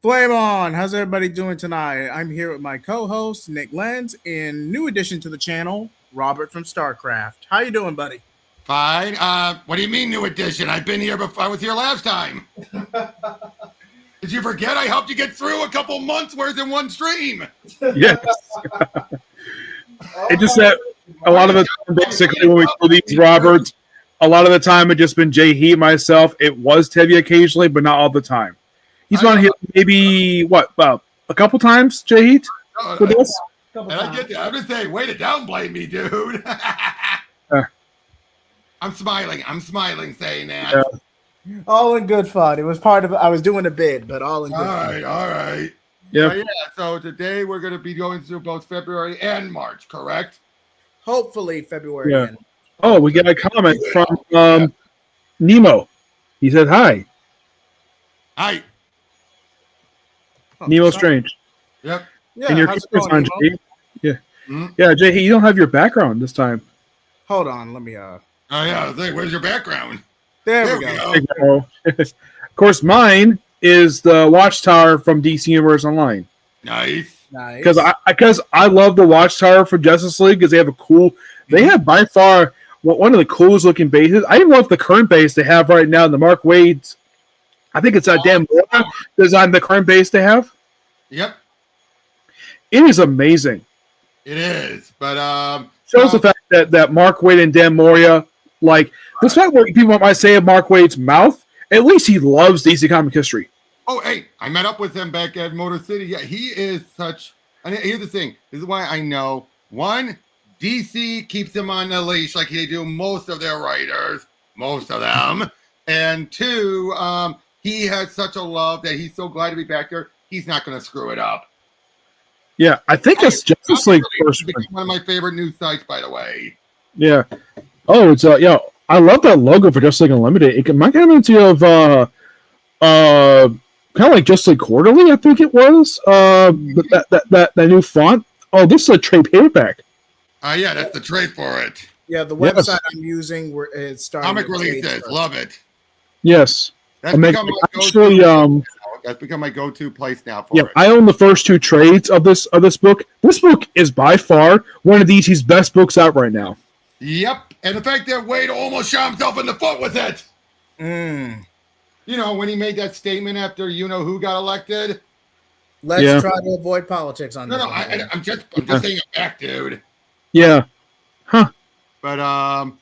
Flame on! How's everybody doing tonight? I'm here with my co-host Nick Lenz and new addition to the channel, Robert from StarCraft. How you doing, buddy? Fine. What do you mean new edition? I've been here before. I was here last time. Did you forget I helped you get through a couple months worth in one stream? Yes. It just that a lot of the time, basically, when we do these Roberts, a lot of the time it just been Jay Heat, myself. It was Tevye occasionally, but not all the time. He's been here maybe a couple times, Jay Heat, with us. And I get that. I'm just saying, way to downplay me, dude. I'm smiling saying that. Yeah. All in good fun. It was part of. I was doing a bid, but all in good fun. All right. Yeah. So today we're going to be going through both February and March, correct? Hopefully February. Yeah. Oh, we got a comment from Nemo. He said hi. Hi. Nemo Strange. Yep. Yeah. And your camera's on, Jay. Yeah. Mm-hmm. Yeah, Jay, you don't have your background this time. Hold on, let me. Oh yeah. Where's your background? There we go. Of course, mine is the Watchtower from DC Universe Online. Nice. Because I love the Watchtower for Justice League because they have a cool. They have by far one of the coolest looking bases. I even love the current base they have right now. The Mark Wade's. I think it's Dan Mora designed the current base they have. Yep. It is amazing. It is, but shows the fact that Mark Wade and Dan Moria, like, despite what people might say of Mark Wade's mouth, at least he loves DC comic history. Oh, hey, I met up with him back at Motor City. Yeah, he is such. And here's the thing. This is why I know. One, DC keeps him on the leash like they do most of their writers, most of them. And two, he has such a love that he's so glad to be back there. He's not going to screw it up. Yeah, I think it's Justice League first. One of my favorite news sites, by the way. Yeah. Oh, it's I love that logo for Justice League Unlimited. It might kind of reminds you of kind of like Justice League Quarterly, I think it was. That new font. Oh, this is a trade paperback. Yeah, that's the trade for it. Yeah, the website I'm using where it's starting. Comic releases, love it. Yes. That's become my go-to place now for it. I own the first two trades of this book. This book is by far one of DC's best books out right now. Yep, and the fact that Wade almost shot himself in the foot with it. You know, when he made that statement after who got elected. Let's try to avoid politics on this. No, I'm just saying it back, dude. Yeah. Huh. But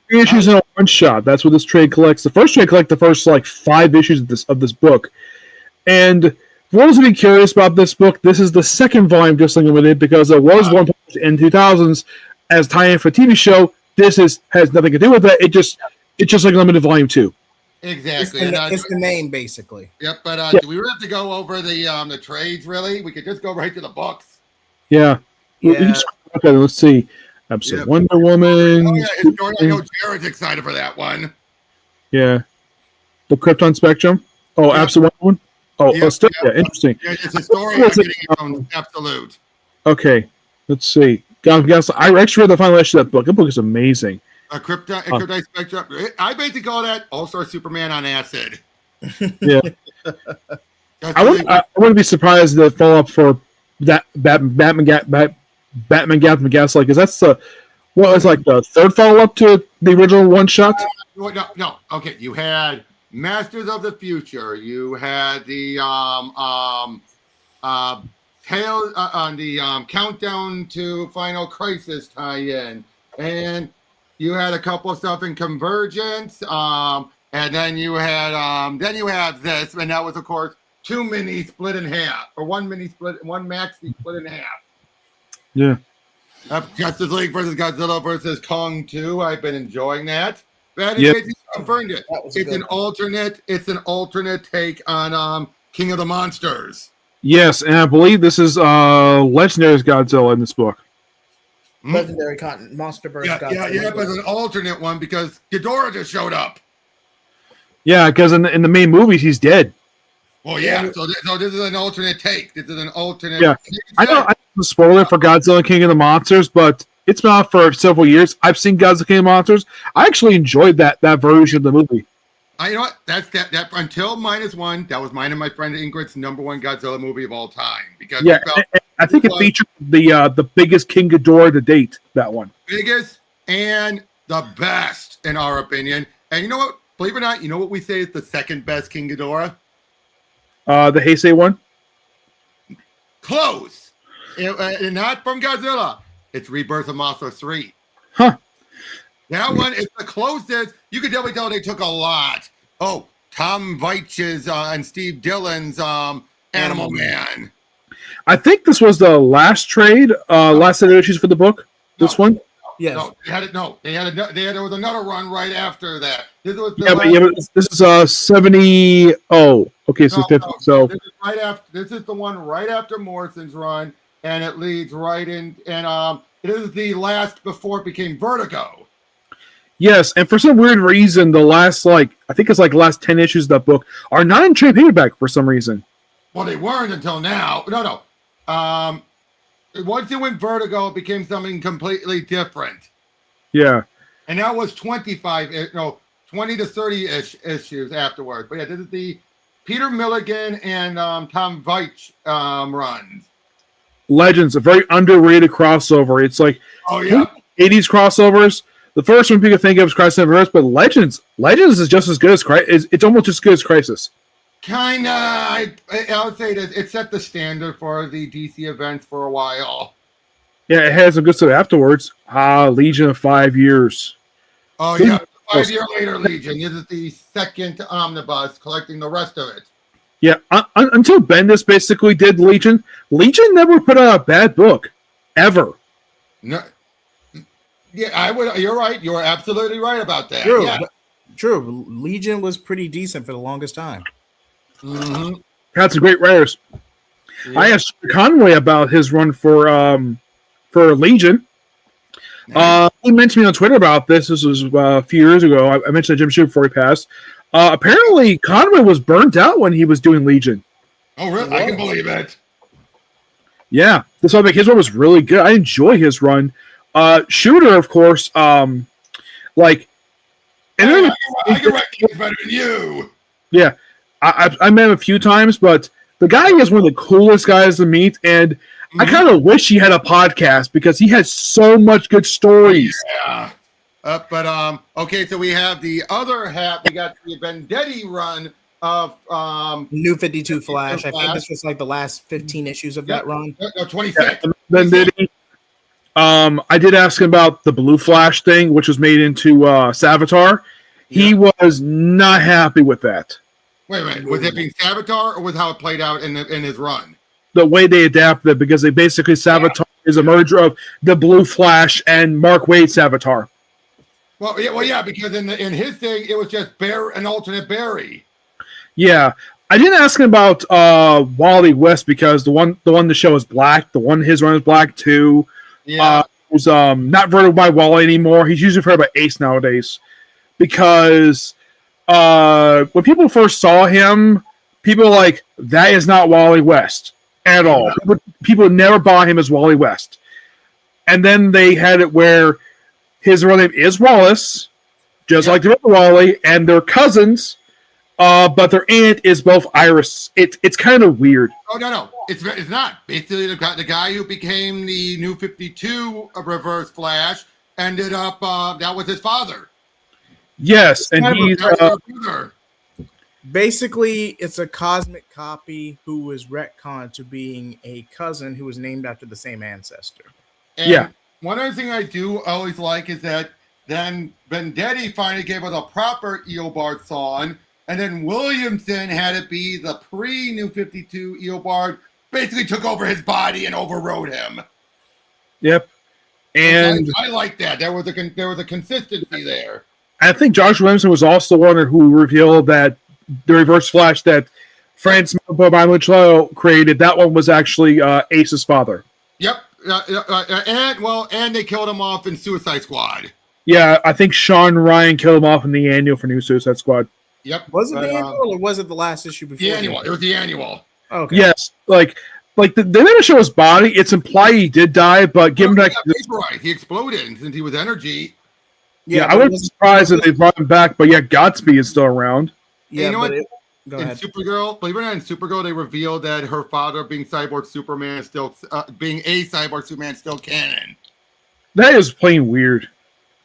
3 issues in a one shot. That's what this trade collects. The first trade collects the first 5 issues of this book. And for those of you curious about this book, this is the second volume Just Like Limited because there was one in 2000s as tie-in for a TV show. This has nothing to do with that. It's just like Limited Volume 2. Exactly. It's the name, basically. Yep, but do we really have to go over the trades, really? We could just go right to the books. Yeah. Okay, let's see. Episode Wonder Woman. Oh, yeah, I know Jared's excited for that one. Yeah. The Krypton Spectrum. Oh, Absolute Wonder Woman. Oh, interesting. Yeah, it's a story I'm getting on Absolute. Okay, let's see. I actually read the final issue of that book. That book is amazing. Krypton Spectrum. I basically call that All-Star Superman on acid. Yeah. I wouldn't be surprised if the follow-up for that Batman Gotham Gaslight, because that's the third follow-up to the original one-shot? No. Okay, you had Masters of the Future. You had the Tales on the Countdown to Final Crisis tie-in, and you had a couple of stuff in Convergence, and then you had this, and that was of course 2 minis split in half, or one maxi split in half. Yeah. Justice League versus Godzilla versus Kong 2. I've been enjoying that. It's an alternate take on King of the Monsters. Yes, and I believe this is Legendary's Godzilla in this book. Legendary Monsterverse Godzilla. Yeah, but it's an alternate one because Ghidorah just showed up. Yeah, because in the main movies he's dead. Well, yeah. So this is an alternate take. This is an alternate. Yeah, I know. I'm a spoiler for Godzilla King of the Monsters, but it's been out for several years. I've seen Godzilla King of the Monsters. I actually enjoyed that version of the movie. You know what? That's that until -1. That was mine and my friend Ingrid's #1 Godzilla movie of all time. Because Yeah, I think it featured the biggest King Ghidorah to date. That one, biggest and the best in our opinion. And you know what? Believe it or not, you know what we say is the second best King Ghidorah? the Heisei one. Close. Not from Godzilla. It's Rebirth of Monster 3. Huh. That one is the closest. You could definitely tell they took a lot. Oh, Tom Veitch's and Steve Dillon's Animal Man. I think this was the last trade, last set of issues for the book. This one. Yes. No, there was another run right after that. This was the But this is 70. Oh, okay, so 50. So this is right after. This is the one right after Morrison's run, and it leads right in. And it is the last before it became Vertigo. yes, and for some weird reason, the last I think it's last 10 issues of that book are not in trade paperback for some reason. Well, they weren't until now. No. Once it went Vertigo, it became something completely different. Yeah. And that was 20 to 30 issues afterwards. But yeah, this is the Peter Milligan and Tom Veitch runs. Legends, a very underrated crossover. It's like 80s crossovers. The first one people think of is Crisis on Earth, but Legends is just as good as Crisis. It's almost as good as Crisis. Kinda, I would say that it set the standard for the DC events for a while. Yeah, it has some good stuff afterwards. Legion of 5 years. Oh yeah, 5 year later Legion. This is the second omnibus collecting the rest of it. Yeah, until Bendis basically did Legion. Legion never put out a bad book, ever. No, yeah, I would. You're right. You're absolutely right about that. True, yeah. True. Legion was pretty decent for the longest time. Mm-hmm. Had some great writers. Yeah. I asked Conway about his run for Legion. Nice. He mentioned me on Twitter about this. This was a few years ago. I mentioned Jim Shue before he passed. Apparently, Conway was burnt out when he was doing Legion. Oh, really? I can believe it. Yeah, this his run was really good. I enjoy his run. Shooter, of course, and then I can write kids better than you. Yeah. I met him a few times, but the guy is one of the coolest guys to meet, and I kind of wish he had a podcast because he has so much good stories. Yeah. Okay, so we have the other half. We got the Vendetti run of New 52 Flash. I think this was the last 15 issues of that run. No, 26. Vendetti. I did ask him about the Blue Flash thing, which was made into Savitar. He was not happy with that. Wait. Was it being Savitar or was how it played out in his run? The way they adapted it, because they basically Savitar is a merger of the Blue Flash and Mark Waid Savitar. Well, yeah, because in his thing it was just an alternate Barry. Yeah, I didn't ask him about Wally West because the one the show is black. The one his run is black too. Yeah, was not verted by Wally anymore. He's usually referred by Ace nowadays because. When people first saw him, people were like, that is not Wally West at all. People never bought him as Wally West. And then they had it where his real name is Wallace, just like the other Wally, and they're cousins, but their aunt is both Iris. It's kind of weird. Oh, no. It's not. Basically, the guy who became the New 52 Reverse Flash ended up, that was his father. Yes, and he's basically it's a cosmic copy who was retconned to being a cousin who was named after the same ancestor. And one other thing I do always like is that then Vendetti finally gave us a proper Eobard song, and then Williamson had it be the pre-New 52 Eobard, basically took over his body and overrode him. Yep, and I like that. There was a consistency there. I think Josh Williamson was also the one who revealed that the Reverse Flash that Franz Milo created, that one was actually Ace's father. Yep. And they killed him off in Suicide Squad. Yeah, I think Sean Ryan killed him off in the annual for New Suicide Squad. Yep. Was it the annual or was it the last issue before? The annual. It was the annual. Okay. Yes. They didn't show his body. It's implied he did die, but given that he exploded since he was energy. Yeah, but I it wasn't wasn't- surprised that they brought him back, but yeah, Godspeed is still around. Yeah, you know but what? go In ahead. Supergirl, believe it or not, in Supergirl, they revealed that her father, being Cyborg Superman, is still being a Cyborg Superman, is still canon. That is plain weird.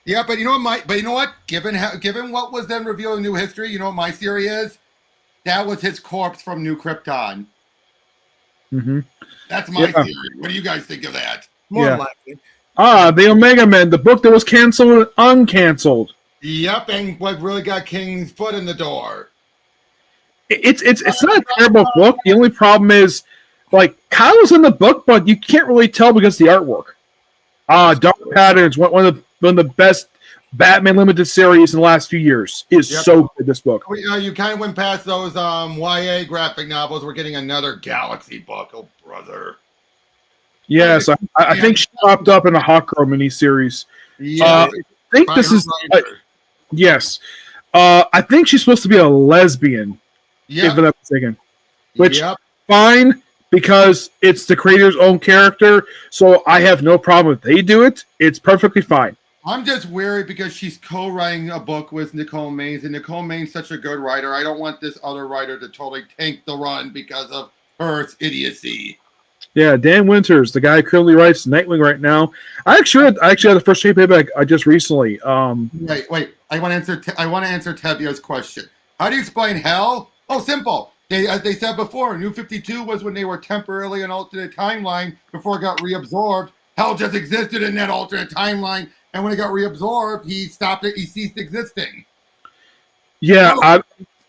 Yeah, but you know what? But you know what? Given what was then revealed in New History, you know what my theory is? That was his corpse from New Krypton. Mm-hmm. That's my Yeah. theory. What do you guys think of that? More Yeah. likely. The Omega Men, the book that was canceled and uncanceled. Yep, and what really got King's foot in the door. It's not a terrible book. The only problem is, like, Kyle's in the book, but you can't really tell because of the artwork. Dark Patterns, one of the best Batman limited series in the last few years, is so good. This book. You kind of went past those YA graphic novels. We're getting another Galaxy book. Oh, brother. Yes, I think she popped up in a Hawkgirl miniseries. Yeah, I think this is yes. I think she's supposed to be a lesbian. If I'm not mistaken. Which fine, because it's the creator's own character, so I have no problem if they do it. It's perfectly fine. I'm just worried because she's co-writing a book with Nicole Maines, and Nicole Maines is such a good writer. I don't want this other writer to totally tank the run because of her idiocy. Yeah, Dan Winters, the guy who currently writes Nightwing right now. I actually had the first trade paperback just recently. Wait. I want to answer Tebio's question. How do you explain hell? Oh, simple. As they said before, New 52 was when they were temporarily an alternate timeline before it got reabsorbed. Hell just existed in that alternate timeline, and when it got reabsorbed, he stopped it. He ceased existing. Yeah,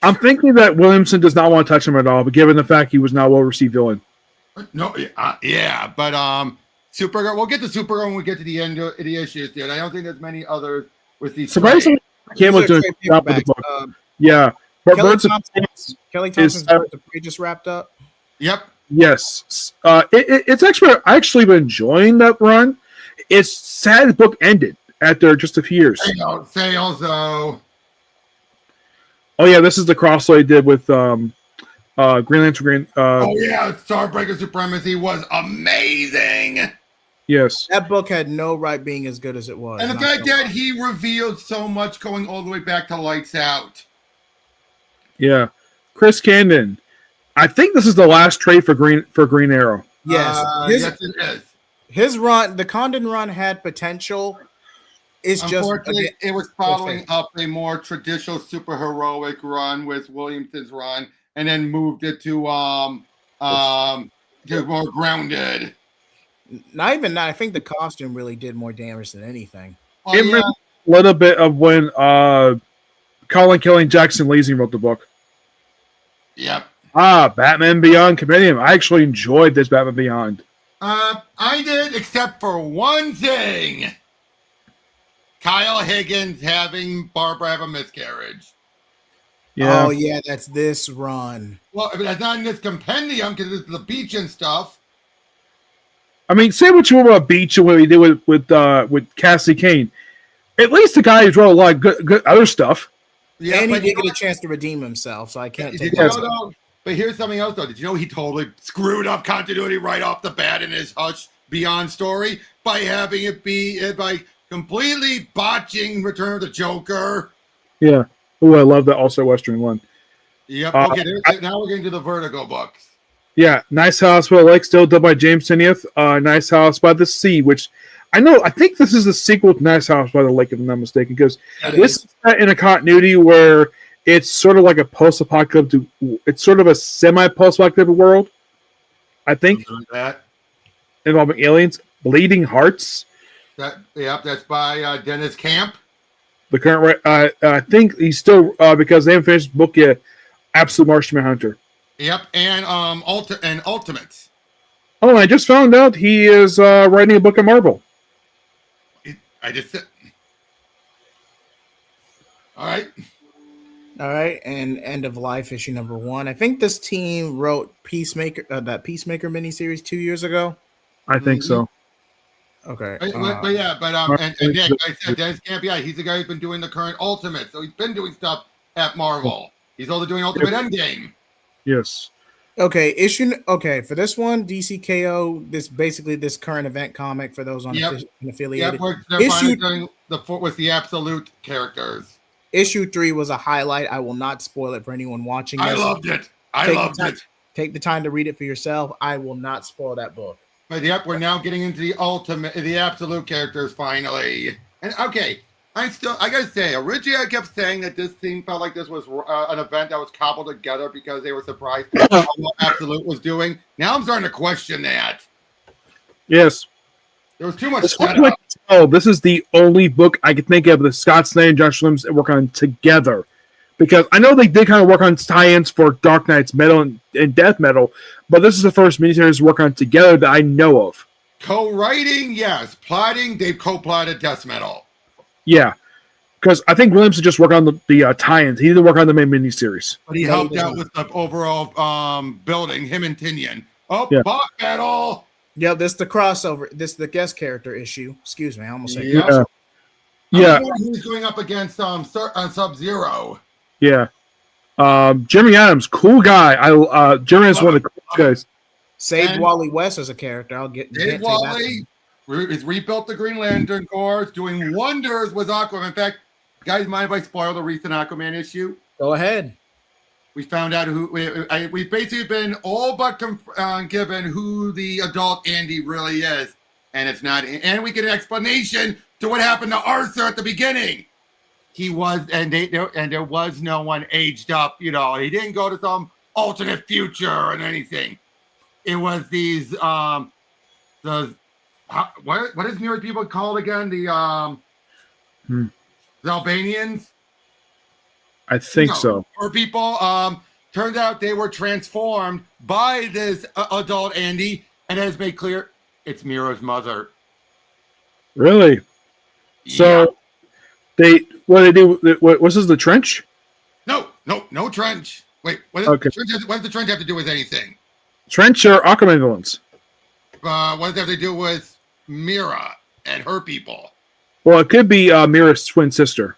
I'm thinking that Williamson does not want to touch him at all, but given the fact he was not a well-received villain. No, but Supergirl. We'll get to Supergirl when we get to the end of the issues, dude. I don't think there's many others with these. Surprisingly, Campbell's doing a job with the book. Yeah, but Kelly Thompson's book, the page just wrapped up. Yep. Yes, it's actually I actually been enjoying that run. It's sad the book ended after just a few years. Sales though. Oh yeah, this is the cross I did with Green Lantern. Starbreaker Supremacy was amazing. Yes, that book had no right being as good as it was, and the fact that he revealed so much going all the way back to Lights Out. Yeah, Chris Camden. I think this is the last trade for Green Arrow. Yes, yes, it is. His run, the Condon run, had potential. It's unfortunately it was following up a more traditional superheroic run with Williamson's run, and then moved it to more grounded. Not even that. I think the costume really did more damage than anything. A little bit of when Colin Killing Jackson Lazy wrote the book. Yep. Batman Beyond Compendium. I actually enjoyed this Batman Beyond. I did, except for one thing. Kyle Higgins having Barbara have a miscarriage. Yeah. Oh, yeah, that's this run. Well, that's not in this compendium because it's the beach and stuff. I mean, say what you want about Beach and what he did with Cassie Kane. At least the guy who's wrote a lot of good other stuff. Yeah, and he did get a chance to redeem himself, so I can't take that. But here's something else, though. Did you know he totally screwed up continuity right off the bat in his Hush Beyond story by having it be by completely botching Return of the Joker? Yeah. Oh, I love that also Western one. Yep. Okay, now we're getting to the Vertigo books. Yeah, Nice House by the Lake, still done by James Tinieth. Nice House by the Sea, which I think this is the sequel to Nice House by the Lake, if I'm not mistaken, because this is set in a continuity where it's sort of like a post-apocalyptic, it's sort of a semi-post-apocalyptic world, I think. That involving aliens. Bleeding Hearts. That's by Dennis Camp. The current, I think he's still because they haven't finished the book yet. Absolute Martian Hunter. Yep, and Ultimates. Oh, and I just found out he is writing a book of Marvel. All right. All right, and End of Life issue number 1. I think this team wrote Peacemaker, that Peacemaker miniseries 2 years ago. I think so. Okay, and Nick, I said Dennis Camp. Yeah, he's the guy who's been doing the current Ultimate, so he's been doing stuff at Marvel. He's also doing Ultimate Endgame. Yes. Okay, for this one, DCKO, this basically this current event comic for those Yep. unaffiliated. They're finally Issue doing with the absolute characters. issue 3 was a highlight. I will not spoil it for anyone watching I this. loved it. I Take the loved time- it. Take the time to read it for yourself. I will not spoil that book. But yep, we're now getting into the absolute characters finally. And okay, I gotta say, originally I kept saying that this thing felt like this was an event that was cobbled together because they were surprised at what Absolute was doing. Now I'm starting to question that. Yes. There was too much As far as I setup. can tell, this is the only book I could think of that Scott Snyder and Josh Williams work on together. Because I know they did kind of work on tie-ins for Dark Knight's Metal and Death Metal, but this is the first miniseries to work on together that I know of. Co-writing, yes. Plotting, they've co-plotted Death Metal. Yeah. Because I think Williams did just work on the tie-ins. He didn't work on the main miniseries. But he helped out with the overall building, him and Tinian. Oh, Yeah. bot battle! Yeah, this is the crossover. This is the guest character issue. Excuse me, I almost said Yeah. crossover. Yeah. He's going up against Sub-Zero. Yeah. Jeremy Adams, cool guy. Jeremy is one of the coolest guys. Saved And- Wally West as a character. Dave can't say that. Wally has rebuilt the Green Lantern Corps, doing wonders with Aquaman. In fact, guys, mind if I spoil the recent Aquaman issue? Go ahead. We found out we've basically been all but given who the adult Andy really is, and it's not. And we get an explanation to what happened to Arthur at the beginning. He was, and there was no one aged up. You know, he didn't go to some alternate future and anything. It was these what is New York people called again? The Albanians. I think so. Or people, turns out they were transformed by this adult Andy, and as made clear, it's Mira's mother. Really? So what they do? What was this? The trench? No trench. Wait, what does the trench have to do with anything? Trench or Aquaman villains? What does it have to do with Mira and her people? Well, it could be Mira's twin sister.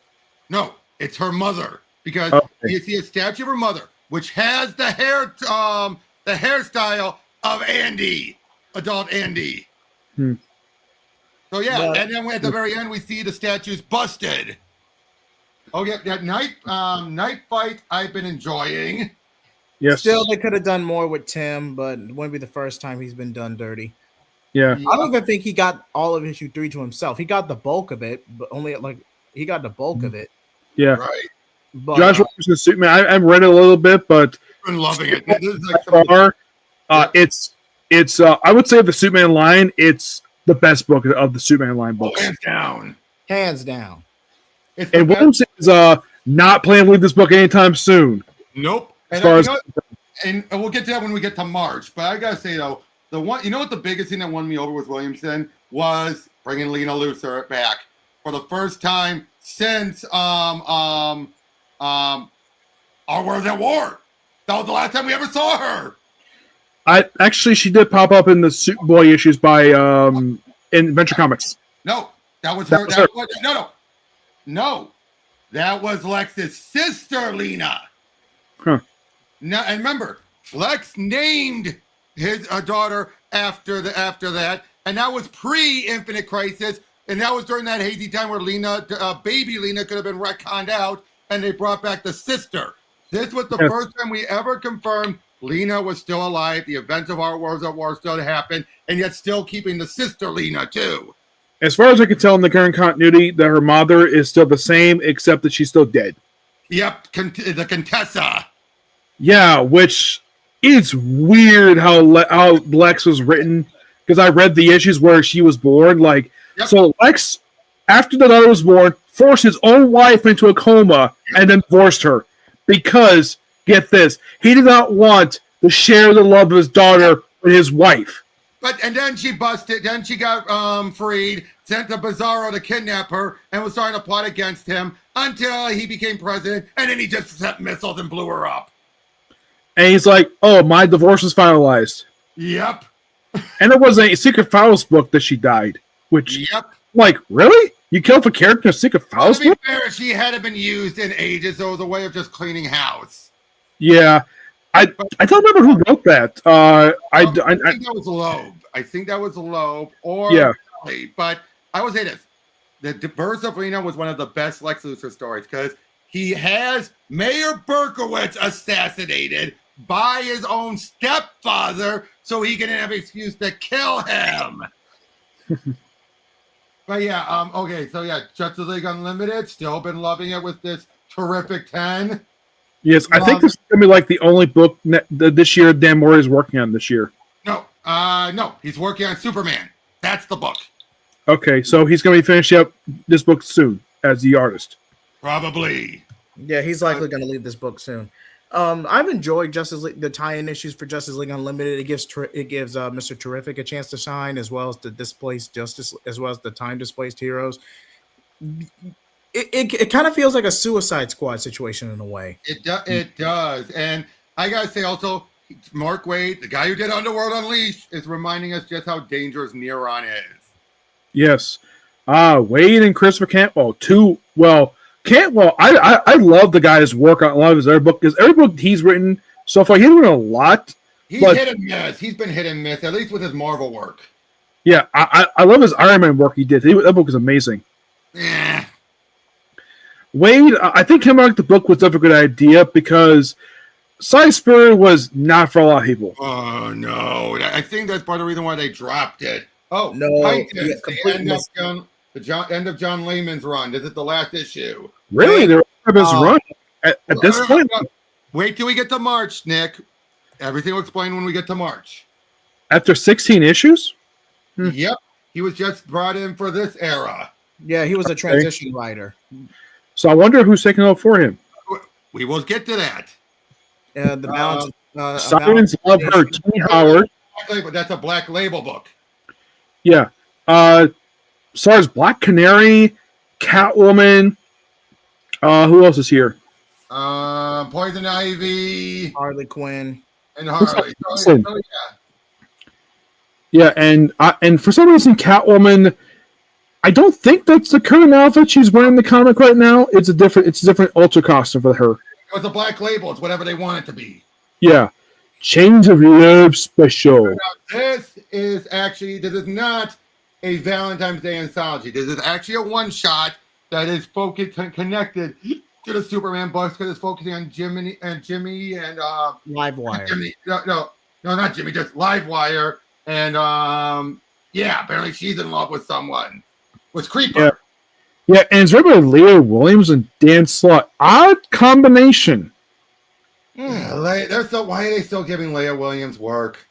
No, it's her mother, because you see a statue of her mother, which has the hairstyle of Andy, adult Andy. So yeah, and then at the very end we see the statues busted. Oh yeah, that night fight I've been enjoying. Yes. Still, they could have done more with Tim, but it wouldn't be the first time he's been done dirty. Yeah. I don't even think he got all of issue 3 to himself. He got the bulk of it, but only he got the bulk of it. Yeah. Right. But, Josh Williams' Superman. I've read it a little bit, but I've been loving it. This is like it's I would say the Superman line. It's the best book of the Superman line books. hands down. hands down. It's the And best- Williams is not planning to leave this book anytime soon. Nope. As And, far and we'll get to that when we get to March. But I gotta say though, the one, you know what, the biggest thing that won me over with Williamson was bringing Lena Luthor back for the first time since our World's at War. That was the last time we ever saw her. She did pop up in the Superboy issues by in Adventure Comics. No, that was That her. was her. No. That was Lex's sister, Lena. Huh. Now, and remember, Lex named his daughter after that, and that was pre-Infinite Crisis, and that was during that hazy time where Lena, baby Lena, could have been retconned out, and they brought back the sister. This was the first time we ever confirmed Lena was still alive. The events of our Worlds at War still happened, and yet still keeping the sister Lena too. As far as I can tell in the current continuity, that her mother is still the same, except that she's still dead. Yep, the Contessa. Yeah, which is weird how Lex was written, because I read the issues where she was born. So Lex, after the daughter was born, forced his own wife into a coma and then divorced her because, get this, he did not want to share the love of his daughter with his wife. And then she busted. Then she got freed, sent to Bizarro to kidnap her, and was starting to plot against him until he became president. And then he just sent missiles and blew her up. And he's like, "Oh, my divorce is finalized." Yep. And it was a Secret Files book that she died. Which, Yep. like, really? You killed a character in a Secret Files To be book? fair, she hadn't been used in ages, so it was a way of just cleaning house. Yeah. I don't remember who wrote that. I think that was Loeb. I think that was Loeb or Yeah. Kelly, but I will say this. The Birds of Reno was one of the best Lex Luthor stories because he has Mayor Berkowitz assassinated by his own stepfather so he can have an excuse to kill him. But yeah, okay, so yeah, Justice League Unlimited, still been loving it with this terrific 10. Yes, I think this is gonna be like the only book this year Dan Mori is working on this year. No, he's working on Superman. That's the book. Okay, so he's gonna be finishing up this book soon as the artist. Probably. Yeah, he's likely going to leave this book soon. I've enjoyed Justice League, the tie-in issues for Justice League Unlimited. It gives Mr. Terrific a chance to shine, as well as the displaced Justice, as well as the time displaced heroes. It kind of feels like a Suicide Squad situation in a way. It does, and I gotta say also, Mark Waid, the guy who did Underworld Unleashed, is reminding us just how dangerous Neron is. Yes, Waid and Christopher Cantwell, Cantwell, I love the guy's work on a lot of his other book because every book he's written so far, he's written a lot. He's hit and miss. He's been hit and miss, at least with his Marvel work. Yeah, I love his Iron Man work he did. That book is amazing. Yeah. Waid, I think him writing the book was definitely a good idea because Side Spirit was not for a lot of people. Oh no, I think that's part of the reason why they dropped it. Oh No, Titans, the end of John Layman's run. Is it the last issue? Really? They're his run at this point? Wait till we get to March, Nick. Everything will explain when we get to March. After 16 issues? Yep. He was just brought in for this era. Yeah, he was a transition writer. So I wonder who's taking over for him. We will get to that. The balance. Sirens Love Her, Tony Howard. But that's a Black Label book. Yeah. So as Black Canary, Catwoman. Who else is here? Poison Ivy, Harley Quinn, and Harley. Yeah, and for some reason, Catwoman. I don't think that's the current outfit she's wearing in the comic right now. It's a different Ultra costume for her. It's a Black Label. It's whatever they want it to be. Yeah, Change of Love special. Now, this is not a Valentine's Day anthology. This is actually a one-shot that is focused and connected to the Superman books because it's focusing on Jimmy and Livewire. Jimmy, no, not Jimmy, just Livewire. And apparently she's in love with someone. With Creeper. Yeah, and it's written by Leah Williams and Dan Slott. Odd combination. Why are they still giving Leah Williams work?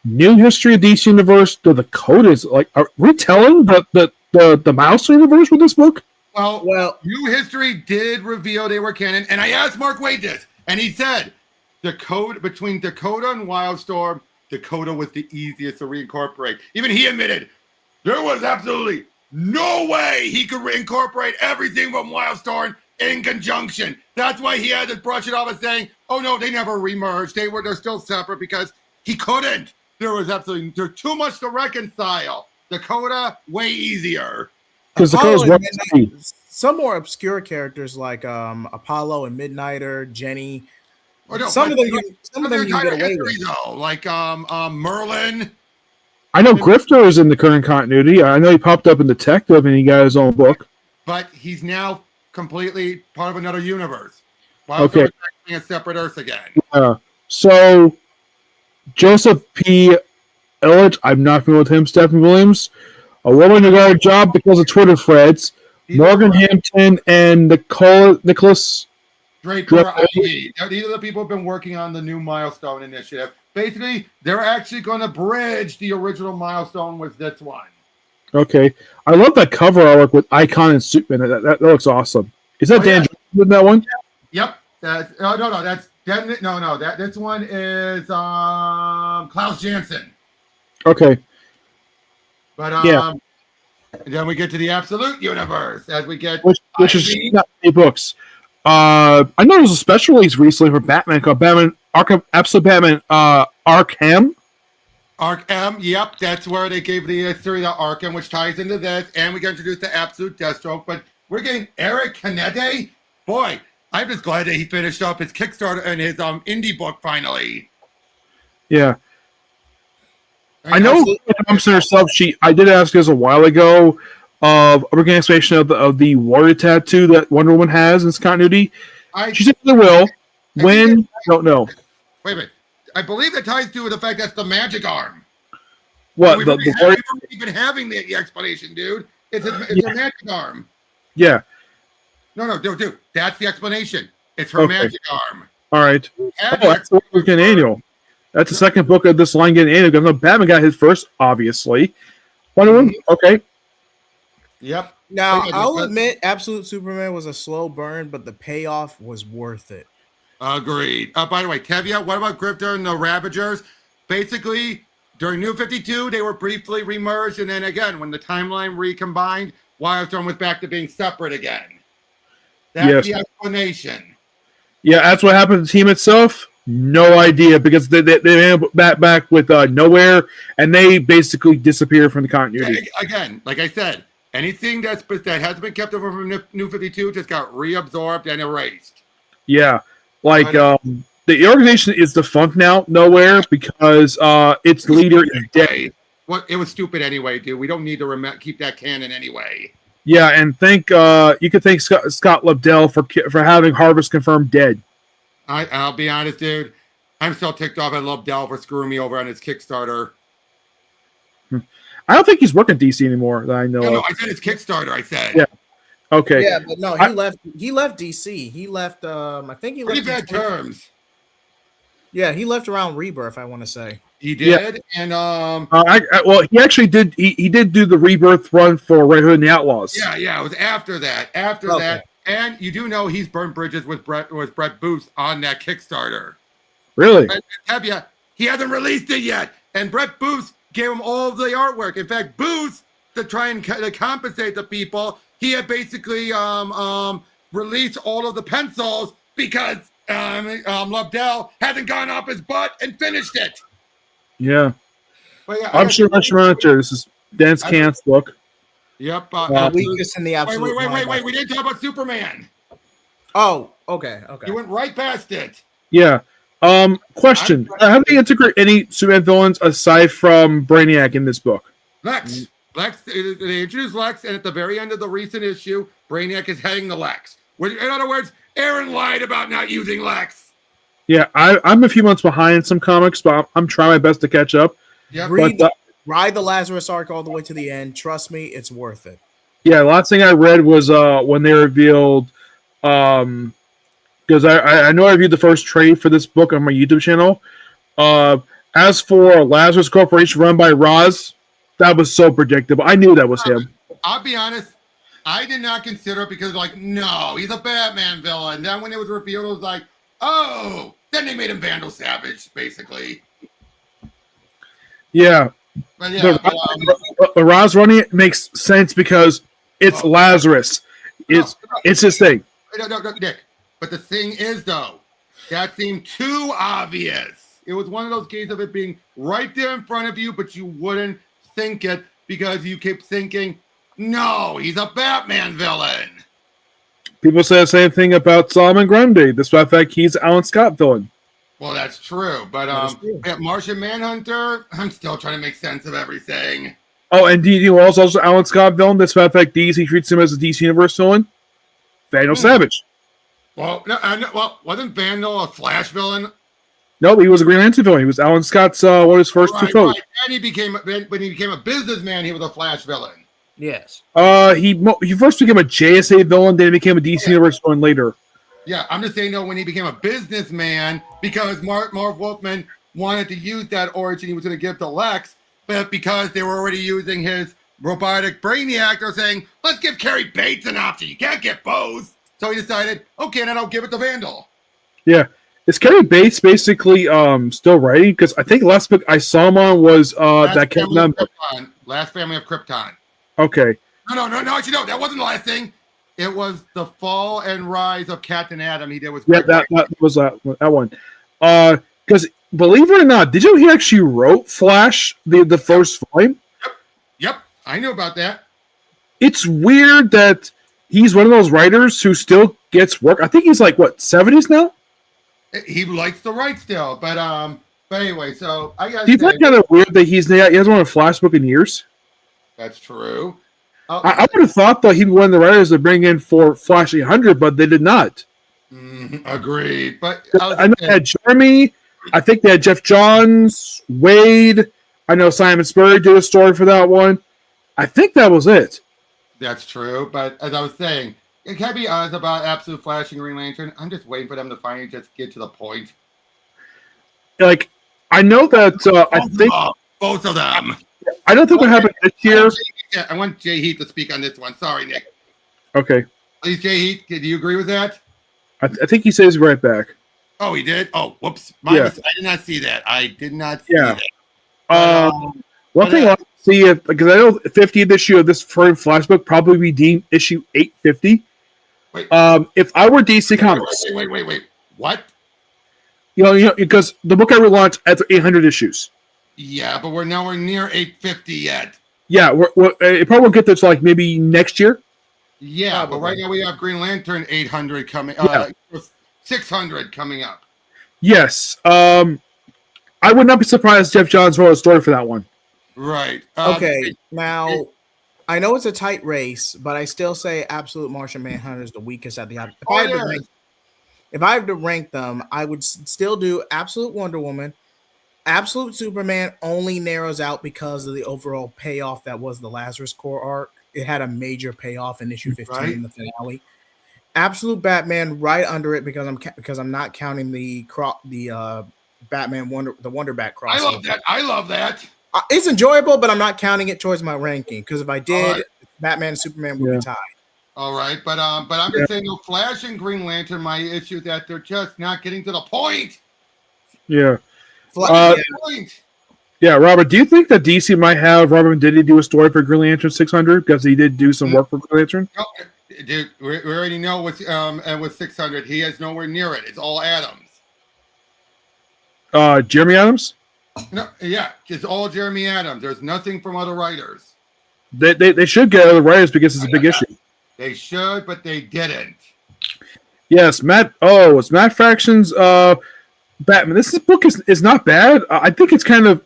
New History of DC Universe, the Dakotas. Like, are we telling the Mouse universe with this book? Well, New History did reveal they were canon, and I asked Mark Waid this, and he said the code between Dakota and Wildstorm, Dakota was the easiest to reincorporate. Even he admitted there was absolutely no way he could reincorporate everything from Wildstorm in conjunction. That's why he had to brush it off as saying, "Oh no, they never remerged. They're still separate," because he couldn't. There's too much to reconcile. Dakota, way easier. Because some more obscure characters like Apollo and Midnighter, Jenny. Some of them you can get away with. Though, like Merlin. I know Grifter is in the current continuity. I know he popped up in Detective and he got his own book. But he's now completely part of another universe. Okay. A separate Earth again. So Joseph P. Elliott, I'm not familiar with him. Stephanie Williams, a woman who got a job because of Twitter threads. Morgan Hampton and Nicholas Draper. These are the people who've been working on the new Milestone initiative. Basically, they're actually going to bridge the original Milestone with this one. Okay. I love that cover artwork with Icon and Superman. That looks awesome. Is that Dan in that one? Yep. This one is Klaus Janson. Okay. But then we get to the Absolute Universe as we get which is not many books. I know there was a special release recently for Batman called Batman Arkham Absolute Batman Arkham. Arkham, yep, that's where they gave the history of Arkham, which ties into this, and we got introduced to Absolute Deathstroke, but we're getting Eric Canete. Boy, I'm just glad that he finished up his Kickstarter and his indie book finally. Yeah. I know Absolutely. Thompson herself, I did ask us a while ago of a working explanation of the warrior tattoo that Wonder Woman has in this continuity. She said they will. When? Don't know. Wait a minute. I believe it ties to the fact that's the magic arm. What? We've The warrior? already been having the explanation, dude. It's a magic arm. Yeah. No, dude. That's the explanation. It's her magic arm. All right. That's the working annual. That's the second book of this line getting annual. No, Batman got his first, obviously. Wonder Woman? Okay. Yep. Now, I'll admit Absolute Superman was a slow burn, but the payoff was worth it. Agreed. By the way, Tevya, what about Grifter and the Ravagers? Basically, during New 52, they were briefly remerged, and then again, when the timeline recombined, Wildstorm was back to being separate again. That's the explanation. Yeah, that's what happened to the team itself. No idea, because they ended up back with Nowhere, and they basically disappeared from the continuity. Again, like I said, anything that hasn't been kept over from New 52 just got reabsorbed and erased. Yeah, like the organization is defunct now, Nowhere, because its leader is dead. Well, it was stupid anyway, dude. We don't need to keep that canon anyway. Yeah, and you could thank Scott Lobdell for having Harvest confirmed dead. I'll be honest, dude. I'm still ticked off at Lobdell for screwing me over on his Kickstarter. I don't think he's working DC anymore. That I know. No, I said his Kickstarter. I said. Yeah. Okay. Yeah, but no, he left DC. He left. I think he left. Pretty bad terms. Yeah, he left around Rebirth. I want to say he did, and well, he actually did. He did do the Rebirth run for Red Hood and the Outlaws. Yeah, it was after that. That, and you do know he's burned bridges with Brett Booth on that Kickstarter. Really? He hasn't released it yet, and Brett Booth gave him all of the artwork. In fact, Booth, to try and compensate the people, he had basically released all of the pencils because Lobdell hasn't gone up his butt and finished it. Yeah. I'm sure this is Dennis Cant's book. Yep. Weakness in the absolute. Wait. We didn't talk about Superman. Oh, okay. You went right past it. Yeah. Question. How do they integrate any Superman villains aside from Brainiac in this book? Lex. They introduced Lex, and at the very end of the recent issue, Brainiac is heading the Lex. In other words, Aaron lied about not using Lex. Yeah, I'm a few months behind in some comics, but I'm trying my best to catch up. Yeah, ride the Lazarus arc all the way to the end. Trust me, it's worth it. Yeah, last thing I read was when they revealed, because I know I reviewed the first trade for this book on my YouTube channel. As for Lazarus Corporation run by Roz, that was so predictable. I knew that was him. I'll be honest, I did not consider it because no, he's a Batman villain. Then when it was revealed, it was like, oh, then they made him Vandal Savage, basically. Yeah. But yeah, the Roz running it makes sense because it's Lazarus. It's his thing. No, Nick. But the thing is, though, that seemed too obvious. It was one of those cases of it being right there in front of you, but you wouldn't think it because you kept thinking, no, he's a Batman villain. People say the same thing about Solomon Grundy, despite the fact he's Alan Scott villain. Well, that's true. But Martian Manhunter, I'm still trying to make sense of everything. Oh, and do you know also Alan Scott villain, despite the fact DC treats him as a DC Universe villain? Vandal Savage. Well, wasn't Vandal a Flash villain? No, he was a Green Lantern villain. He was Alan Scott's one of his first two foes. Right. And when he became a businessman, he was a Flash villain. Yes. He first became a JSA villain, then he became a DC Universe villain later. Yeah, I'm just saying, when he became a businessman, because Marv Wolfman wanted to use that origin he was going to give to Lex, but because they were already using his robotic Brainiac, they're saying, let's give Carrie Bates an option. You can't get both. So he decided, okay, then I'll give it to Vandal. Yeah. Is Carrie Bates basically still writing? Because I think the last book I saw him on was that Captain Number. Last Family of Krypton. Okay. No, actually, no, that wasn't the last thing. It was the Fall and Rise of Captain Atom. He did with that was that one. Because believe it or not, did you know he actually wrote Flash the first volume? Yep, I knew about that. It's weird that he's one of those writers who still gets work. I think he's like what 70s now. He likes to write still, but anyway, so I gotta Do you say find kind of weird that he hasn't won a Flash book in years? that's true. I would have thought though he'd be one of the writers to bring in for Flash 800, but they did not. Agreed, but I know they had Jeremy. I think they had Jeff Johns, Wade. I know Simon Spurrier did a story for that one. I think that was it. that's true. But as I was saying, it can't be honest about Absolute Flash and Green Lantern. I'm just waiting for them to finally just get to the point. Like I know that Both of them. I don't think what happened this year. I want Jay Heath to speak on this one. Sorry, Nick. Okay, Please, Jay Heath, do you agree with that? I think he says right back. Oh, he did? Oh, whoops. Yeah. I did not see that. I did not see Yeah. that. One thing I want to see if because I know 50th issue of this first Flash book probably be deemed issue 850. Wait. If I were DC Comics, Wait. What? you know, because the book I relaunched at 800 issues. Yeah, but we're nowhere near 850 yet. Yeah, it probably won't get to like maybe next year. Yeah, but right now we have Green Lantern 800 coming. 600 coming up. Yes. I would not be surprised Jeff Johns wrote a story for that one. Right. Okay, now I know it's a tight race, but I still say Absolute Martian Manhunter is the weakest at the. If I have to rank them, I would still do Absolute Wonder Woman. Absolute Superman only narrows out because of the overall payoff that was the Lazarus Corps arc. It had a major payoff in issue 15 in the finale. Absolute Batman right under it because I'm not counting the Batman Wonder Bat crossover. I love that. It's enjoyable, but I'm not counting it towards my ranking because if I did, Batman and Superman would be tied. All right, but I'm just saying, Flash and Green Lantern, my issue that they're just not getting to the point. Yeah. Point. Yeah, Robert, do you think that DC might have Robert Venditti do a story for Green Lantern 600 because he did do some work for Green Lantern? No, dude, we already know with 600, he is nowhere near it. It's all Adams. Jeremy Adams? No, yeah, it's all Jeremy Adams. There's nothing from other writers. They should get other writers because it's a big issue. They should, but they didn't. Yes, Matt. Oh, it's Matt Fraction's Batman. This book is not bad. I think it's kind of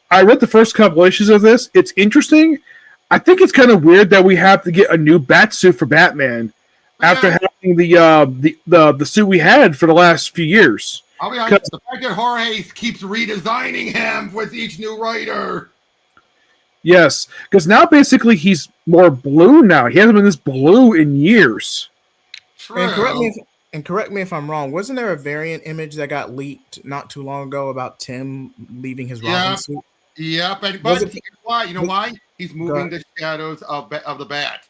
I read the first couple issues of this. It's interesting. I think it's kind of weird that we have to get a new bat suit for Batman after having the suit we had for the last few years. I'll be honest, the fact that Jorge keeps redesigning him with each new writer. Yes, because now basically he's more blue now. He hasn't been this blue in years. True. And correct me if I'm wrong. Wasn't there a variant image that got leaked not too long ago about Tim leaving his Robin suit? Yeah, but why? You know why? He's moving the shadows of the bat.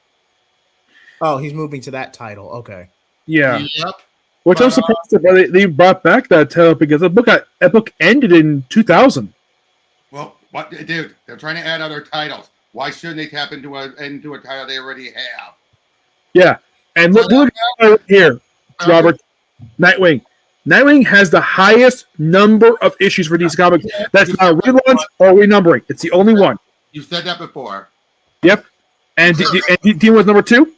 Oh, he's moving to that title. Okay. Yeah. Yep. Which I'm surprised that they brought back that title because the book ended in 2000. Well, what, dude? They're trying to add other titles. Why shouldn't they tap into a title they already have? Yeah, and look here, Robert. Nightwing. Nightwing has the highest number of issues for DC Comics. That's not a relaunch or renumbering. It's the only one. You said that before. Yep. And do you know what's number 2?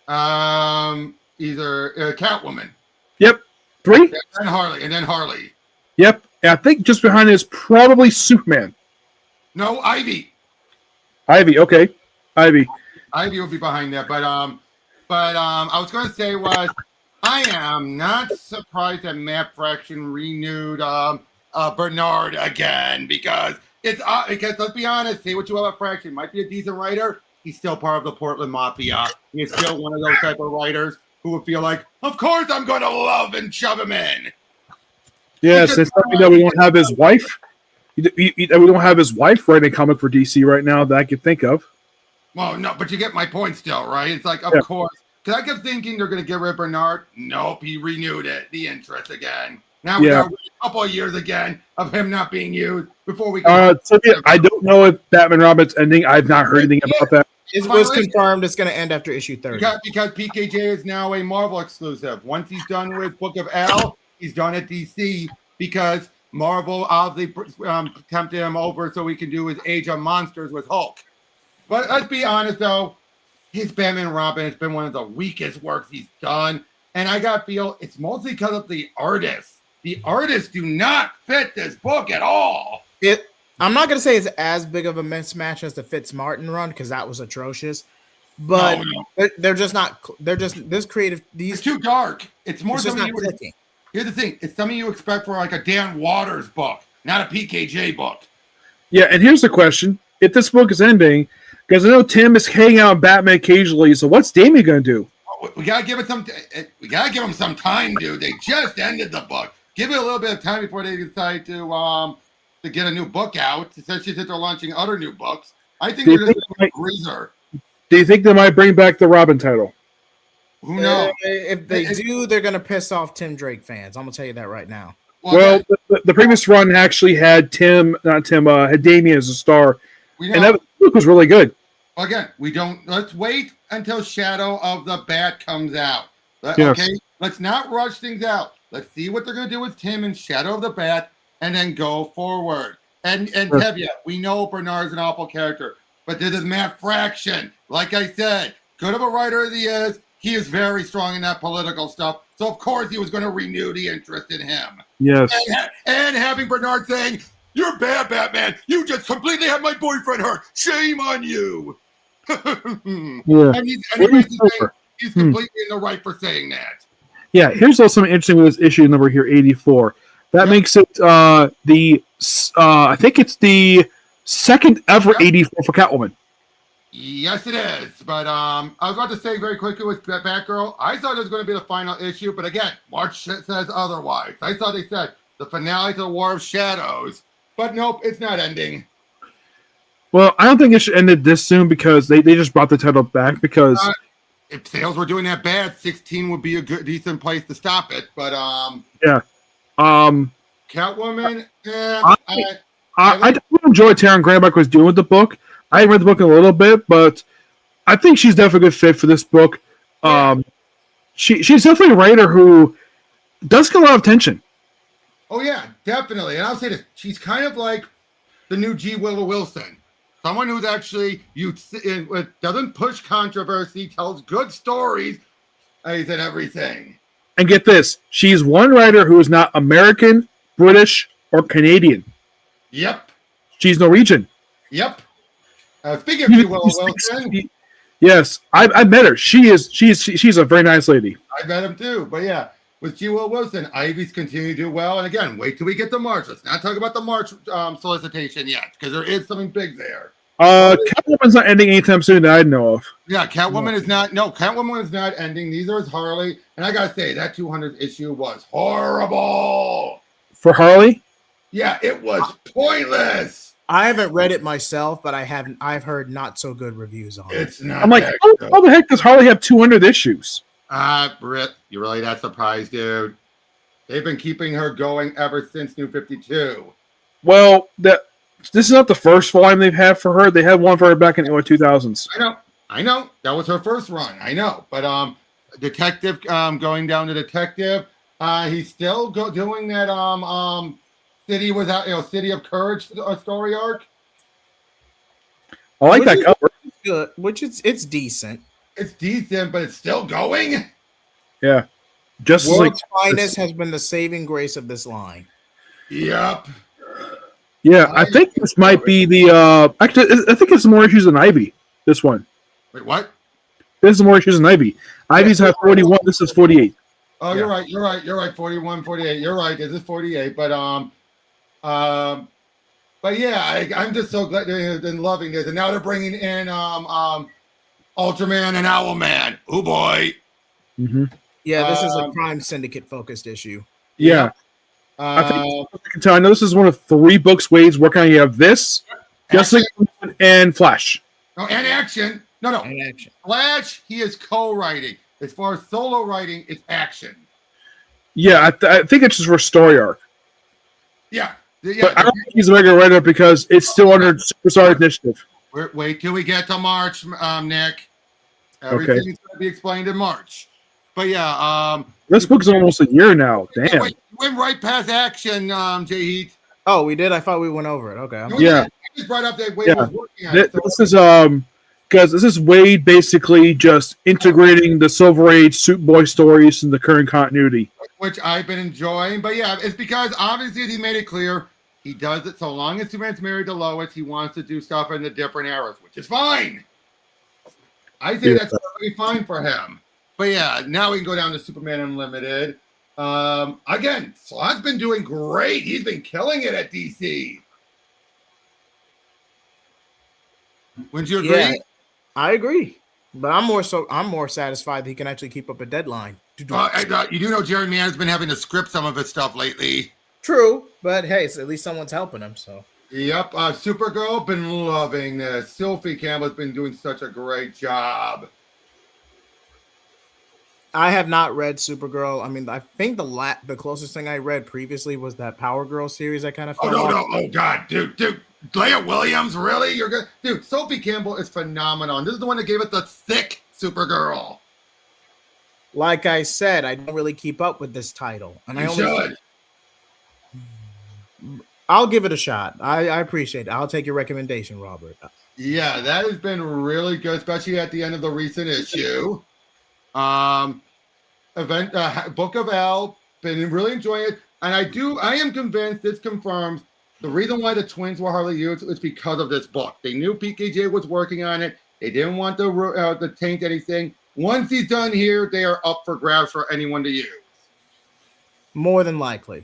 Either Catwoman. Yep. 3. And Harley. Yep. And I think just behind it is probably Superman. No, Ivy. Okay. Ivy will be behind that, but I was going to say was I am not surprised that Matt Fraction renewed Bernard again because let's be honest, say what you will about Fraction, might be a decent writer. He's still part of the Portland Mafia. He's still one of those type of writers who would feel like, of course I'm going to love and shove him in. Yes, it's something that we don't have his wife. We don't have his wife writing a comic for DC right now that I can think of. Well, no, but you get my point still, right? It's like, of course. Because I kept thinking they're going to get rid of Bernard. Nope, he renewed the interest again. Now we got a couple of years again of him not being used before we can. I don't know if Batman Robin's ending. I've not heard anything about that. It was confirmed it's going to end after issue 30. Because PKJ is now a Marvel exclusive. Once he's done with Book of L, he's done at DC because Marvel obviously tempted him over so he can do his Age of Monsters with Hulk. But let's be honest, though. his Batman and Robin has been one of the weakest works he's done. And I got to feel it's mostly because of the artists. The artists do not fit this book at all. I'm not going to say it's as big of a mismatch as the Fitz Martin run because that was atrocious. But they're just not. They're just this creative. It's too dark. It's more just something not clicking. Here's the thing. It's something you expect for like a Dan Waters book, not a PKJ book. Yeah, and here's the question. If this book is ending, because I know Tim is hanging out with Batman occasionally, so what's Damian going to do? We gotta give it some. We gotta give them some time, dude. They just ended the book. Give it a little bit of time before they decide to get a new book out. Especially since they're launching other new books. I think they're just going to Greaser. Do you think they might bring back the Robin title? Who knows? If they do, they're going to piss off Tim Drake fans. I'm going to tell you that right now. Well, the previous run actually had had Damian as a star, and that book was really good. Again, let's wait until Shadow of the Bat comes out. Yes. Okay? Let's not rush things out. Let's see what they're going to do with Tim and Shadow of the Bat, and then go forward. And Tevye, we know Bernard's an awful character, but this is Matt Fraction. Like I said, good of a writer as he is very strong in that political stuff. So, of course, he was going to renew the interest in him. Yes. And having Bernard saying, "You're bad, Batman. You just completely had my boyfriend hurt. Shame on you." Yeah. And he's completely in the right for saying that. Yeah, here's also something interesting with this issue number here, 84. That makes it I think it's the second ever 84 for Catwoman. Yes, it is. But I was about to say very quickly with Batgirl, I thought it was going to be the final issue, but again, March says otherwise. I thought they said the finale to the War of Shadows, but nope, it's not ending. Well, I don't think it should end this soon because they just brought the title back because if sales were doing that bad, 16 would be a decent place to stop it. But yeah. Catwoman, I enjoy what Taryn Grayback was doing with the book. I read the book a little bit, but I think she's definitely a good fit for this book. She's definitely a writer who does get a lot of attention. Oh yeah, definitely. And I'll say this: she's kind of like the new G. Willow Wilson, someone who's actually doesn't push controversy, tells good stories, and everything. And get this: she's one writer who is not American, British, or Canadian. Yep. She's Norwegian. Yep. Speaking of G. Willow Wilson, yes, I met her. She's a very nice lady. I met him too. But yeah, with G. Willow Wilson, Ivy's continue to do well. And again, wait till we get to March. Let's not talk about the March solicitation yet, because there is something big there. Catwoman's not ending anytime soon that I know of. Yeah, Catwoman is not. No, Catwoman is not ending. Neither is Harley. And I gotta say, that 200th issue was horrible for Harley. Yeah, it was pointless. I haven't read it myself, but I've heard not so good reviews on it. It's not. I'm like, how the heck does Harley have 200 issues? Britt, you really that surprised, dude? They've been keeping her going ever since New 52. Well, this is not the first volume they've had for her. They had one for her back in the early 2000s. I know. That was her first run. I know. But Detective, going down to Detective, he's still doing that City Without, City of Courage story arc. I like that cover. Good, it's decent. It's decent, but it's still going. Yeah, World's Finest has been the saving grace of this line. Yep. Yeah, I think this might be the. Actually, I think it's more issues than Ivy. This one. Wait, what? This is more issues than Ivy. Ivy's have 41. This is 48. Oh, yeah. You're right. 41, 48. You're right. This is 48, but yeah, I'm just so glad and loving this. And now they're bringing in Ultraman and Owlman. Oh boy. Mm-hmm. Yeah, this is a crime syndicate focused issue. Yeah. I know this is one of 3 books Wade's working on. You have this, Justice League, and Flash. No, and Action. No. And Action. Flash, he is co-writing. As far as solo writing, it's Action. Yeah, I think it's just for story arc. Yeah. But I don't think he's a regular writer because it's still under Superstar Initiative. Wait till we get to March, Nick. Everything's going to be explained in March. But yeah, this book's almost a year now. Damn. Wait, went right past Action, Jay Heat. Oh, we did. I thought we went over it. Okay. Yeah. I just brought up that Wade was working on it. This is because this is Wade basically just integrating the Silver Age Superboy stories in the current continuity. Which I've been enjoying. But yeah, it's because obviously he made it clear he does it so long as Superman's married to Lois, he wants to do stuff in the different eras, which is fine. I say that's perfectly fine for him. But yeah, now we can go down to Superman Unlimited. Again, Slott's been doing great. He's been killing it at DC. Wouldn't you agree? Yeah, I agree. But I'm more satisfied that he can actually keep up a deadline. You do know Jerry Mann has been having to script some of his stuff lately. True, but hey, so at least someone's helping him. So. Yep, Supergirl, been loving this. Sophie Campbell's been doing such a great job. I have not read Supergirl. I mean, I think the closest thing I read previously was that Power Girl series. I kind of oh god, dude, Leah Williams, really? You're good, dude. Sophie Campbell is phenomenal. And this is the one that gave us the thick Supergirl. Like I said, I don't really keep up with this title, and I'll give it a shot. I appreciate it. I'll take your recommendation, Robert. Yeah, that has been really good, especially at the end of the recent issue. Book of L, been really enjoying it, and I am convinced this confirms the reason why the twins were hardly used is because of this book. They knew PKJ was working on it. They didn't want to taint anything. Once he's done here, they are up for grabs for anyone to use. More than likely.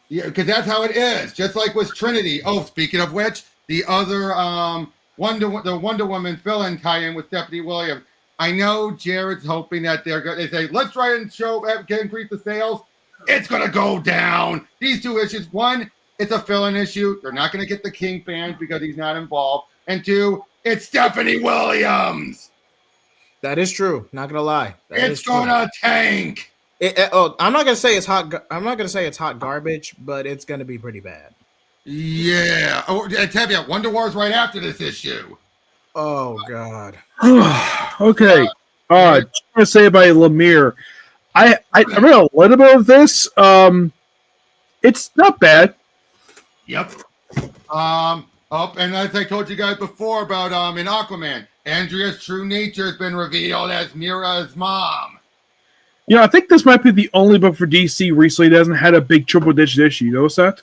Yeah, because that's how it is. Just like with Trinity. Oh, speaking of which, the other Wonder Woman villain tie-in with Stephanie Williams. I know Jared's hoping that they say, let's try and increase the sales. It's going to go down. These two issues. One, it's a fill-in issue. They're not going to get the King fans because he's not involved. And two, it's Stephanie Williams. That is true. Not going to lie. It's going to tank. I'm not gonna say it's hot. I'm not gonna say it's hot garbage, but it's gonna be pretty bad. Yeah. Oh, tell you, Wonder War's right after this issue. Oh God. Okay. Just want to say about Lemire. I read a little bit of this. It's not bad. Yep. And as I told you guys before about in Aquaman, Andrea's true nature has been revealed as Mira's mom. Yeah, I think this might be the only book for DC recently that hasn't had a big triple-digit issue. You notice that?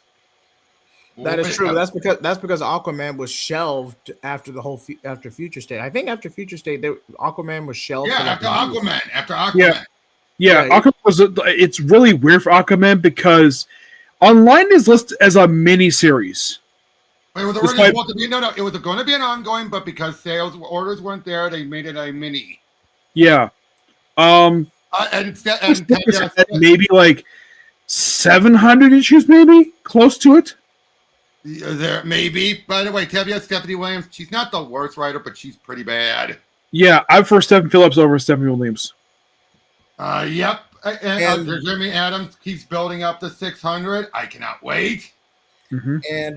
That is true. That's because Aquaman was shelved after after Future State. I think after Future State, Aquaman was shelved. Yeah, after Aquaman. Yeah. Aquaman it's really weird for Aquaman because online is listed as a mini series. It was originally supposed to be it was going to be an ongoing, but because sales orders weren't there, they made it a mini. Yeah. Maybe like 700 issues, maybe close to it. There maybe. By the way, Stephanie Williams, she's not the worst writer, but she's pretty bad. Yeah, I prefer Stephen Phillips over Stephanie Williams. Yep. And Jeremy Adams keeps building up to 600. I cannot wait. Mm-hmm. And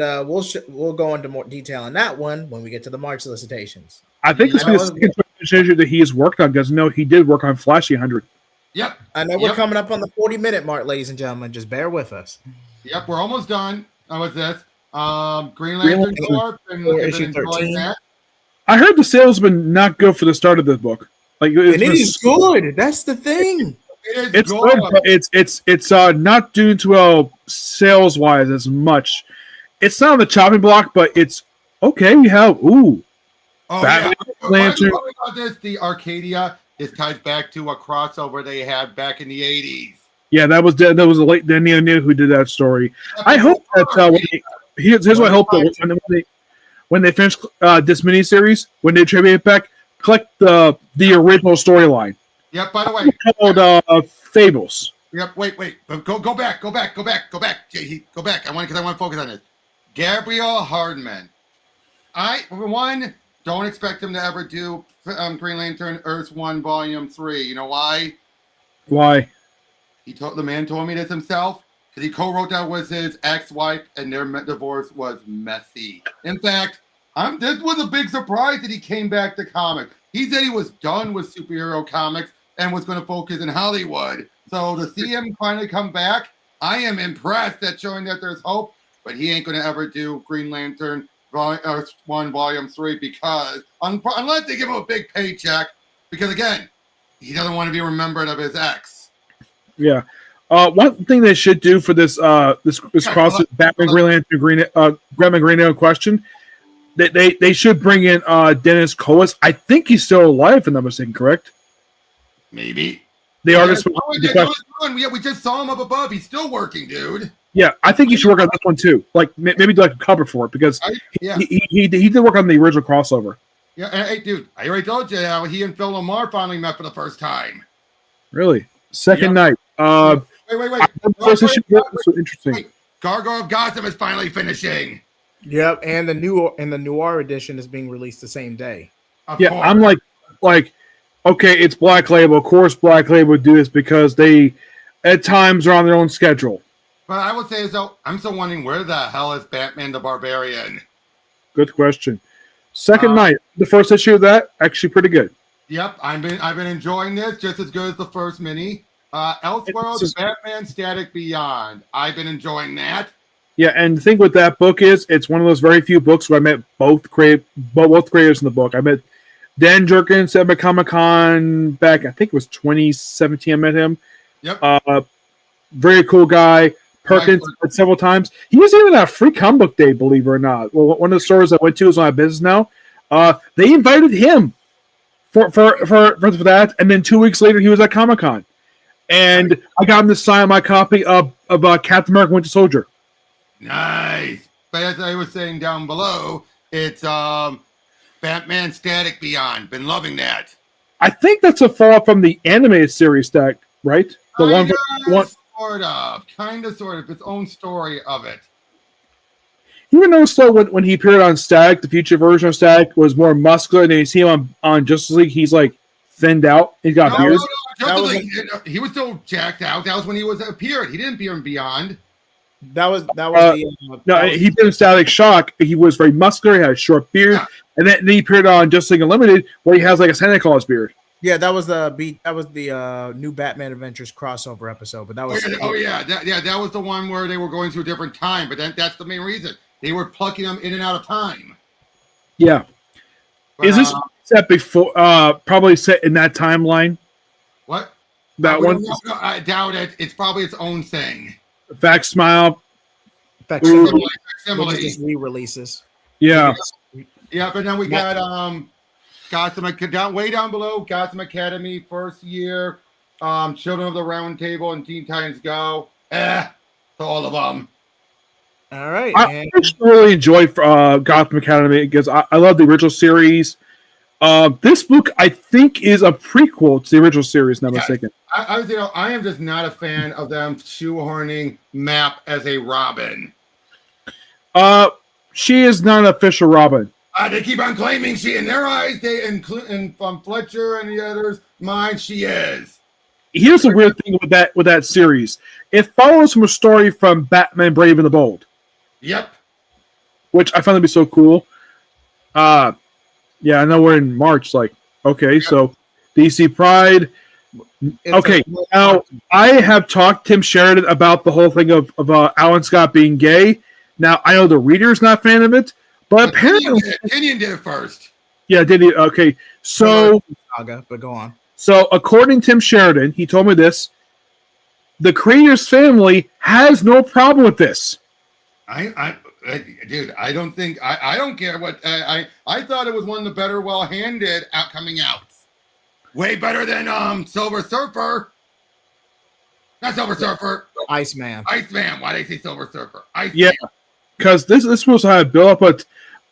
we'll go into more detail on that one when we get to the March solicitations. I think this is the second that he has worked on because he did work on Flashy 100. Yep. I know we're coming up on the 40-minute mark, ladies and gentlemen. Just bear with us. Yep, we're almost done. How was this? Green Lantern Corps. Issue 13. I heard the sales have been not good for the start of this book. It is good. That's the thing. It's good, but it's not doing too well sales wise as much. It's not on the chopping block, but it's okay. We have Batman, Lantern. About this, the Arcadia. This ties back to a crossover they had back in the 80s. Yeah, that was a late Danny O'Neill who did that story. I hope that here's what I hope that when they finish this miniseries, when they trade it back, collect the original storyline. Yep. By the way, called Fables. Yep. Wait. Go back. JT, go back. I want to focus on this. Gabriel Hardman. Don't expect him to ever do Green Lantern Earth 1 Volume 3. You know why? Why? The man told me this himself because he co-wrote that with his ex-wife and their divorce was messy. In fact, this was a big surprise that he came back to comics. He said he was done with superhero comics and was going to focus in Hollywood. So to see him finally come back, I am impressed at showing that there's hope, but he ain't going to ever do Green Lantern Volume 3 because unless they give him a big paycheck, because again, he doesn't want to be remembered of his ex. Yeah. One thing they should do for this cross Batman Green Lantern Green in question, they should bring in Dennis Colas. I think he's still alive, if I'm not mistaken, correct? Maybe. They are just we just saw him up above. He's still working, dude. Yeah, I think he should work on this one too. Like maybe do like a cover for it because he did work on the original crossover. Yeah, hey, dude, I already told you how he and Phil Lamar finally met for the first time. Really? Second night. Wait. First issue was interesting. Wait. Gargoyle of Gotham is finally finishing. Yep, and the noir edition is being released the same day. Of course. I'm like, okay, it's Black Label. Of course, Black Label would do this because they, at times, are on their own schedule. But I would say, I'm still wondering where the hell is Batman the Barbarian? Good question. Second night, the first issue of that actually pretty good. Yep, I've been enjoying this just as good as the first mini. Elseworlds, Batman Static Beyond. I've been enjoying that. Yeah, and the thing with that book is, it's one of those very few books where I met both creators in the book. I met Dan Jurgens at Comic-Con back, I think it was 2017. I met him. Yep. Very cool guy. Perkins several times. He was even at Free Comic Book Day, believe it or not. Well, one of the stores I went to is my business now. They invited him for that, and then 2 weeks later he was at Comic-Con. And I got him to sign my copy of Captain America Winter Soldier. Nice. But as I was saying down below, it's Batman Static Beyond. Been loving that. I think that's a follow-up from the animated series stack, right? The one. Kind of, sort of. Its own story of it. Even though so when he appeared on Static, the future version of Static was more muscular, and then you see him on Justice League, he's like thinned out. He's got beard. He was still jacked out. That was when he appeared. He didn't appear in Beyond. He did a Static Shock. He was very muscular. He had a short beard, and then he appeared on Justice League Unlimited, where he has like a Santa Claus beard. Yeah, that was the new Batman Adventures crossover episode. But that was that was the one where they were going through a different time. But that's the main reason they were plucking them in and out of time. Yeah, but, is this set before? Probably set in that timeline. What? That one? No, I doubt it. It's probably its own thing. Fact Smile. Facsimile. Re-releases. Yeah. Yeah, but then we got Gotham way down below. Gotham Academy first year. Children of the Round Table and Teen Titans Go. To all of them. All right. I really enjoyed Gotham Academy because I love the original series. This book, I think, is a prequel to the original series. Not mistaken. I am just not a fan of them shoehorning Map as a Robin. She is not an official Robin. They keep on claiming she, in their eyes, from Fletcher and the others' mind, she is. Here's the weird thing with that series. It follows from a story from Batman Brave and the Bold. Yep. Which I found to be so cool. Yeah, I know we're in March. So DC Pride. Now I have talked to Tim Sheridan about the whole thing of Alan Scott being gay. Now I know the reader's not a fan of it, but apparently Tinian did it first. Yeah, did he? Okay, so saga, but go on. So according to Tim Sheridan, he told me this: the creator's family has no problem with this. Dude, I don't think I don't care what I thought it was one of the better well-handed coming out. Way better than Silver Surfer. Not Silver Surfer. Iceman. Why did they say Silver Surfer? Iceman. Yeah, because this was supposed to have build up, but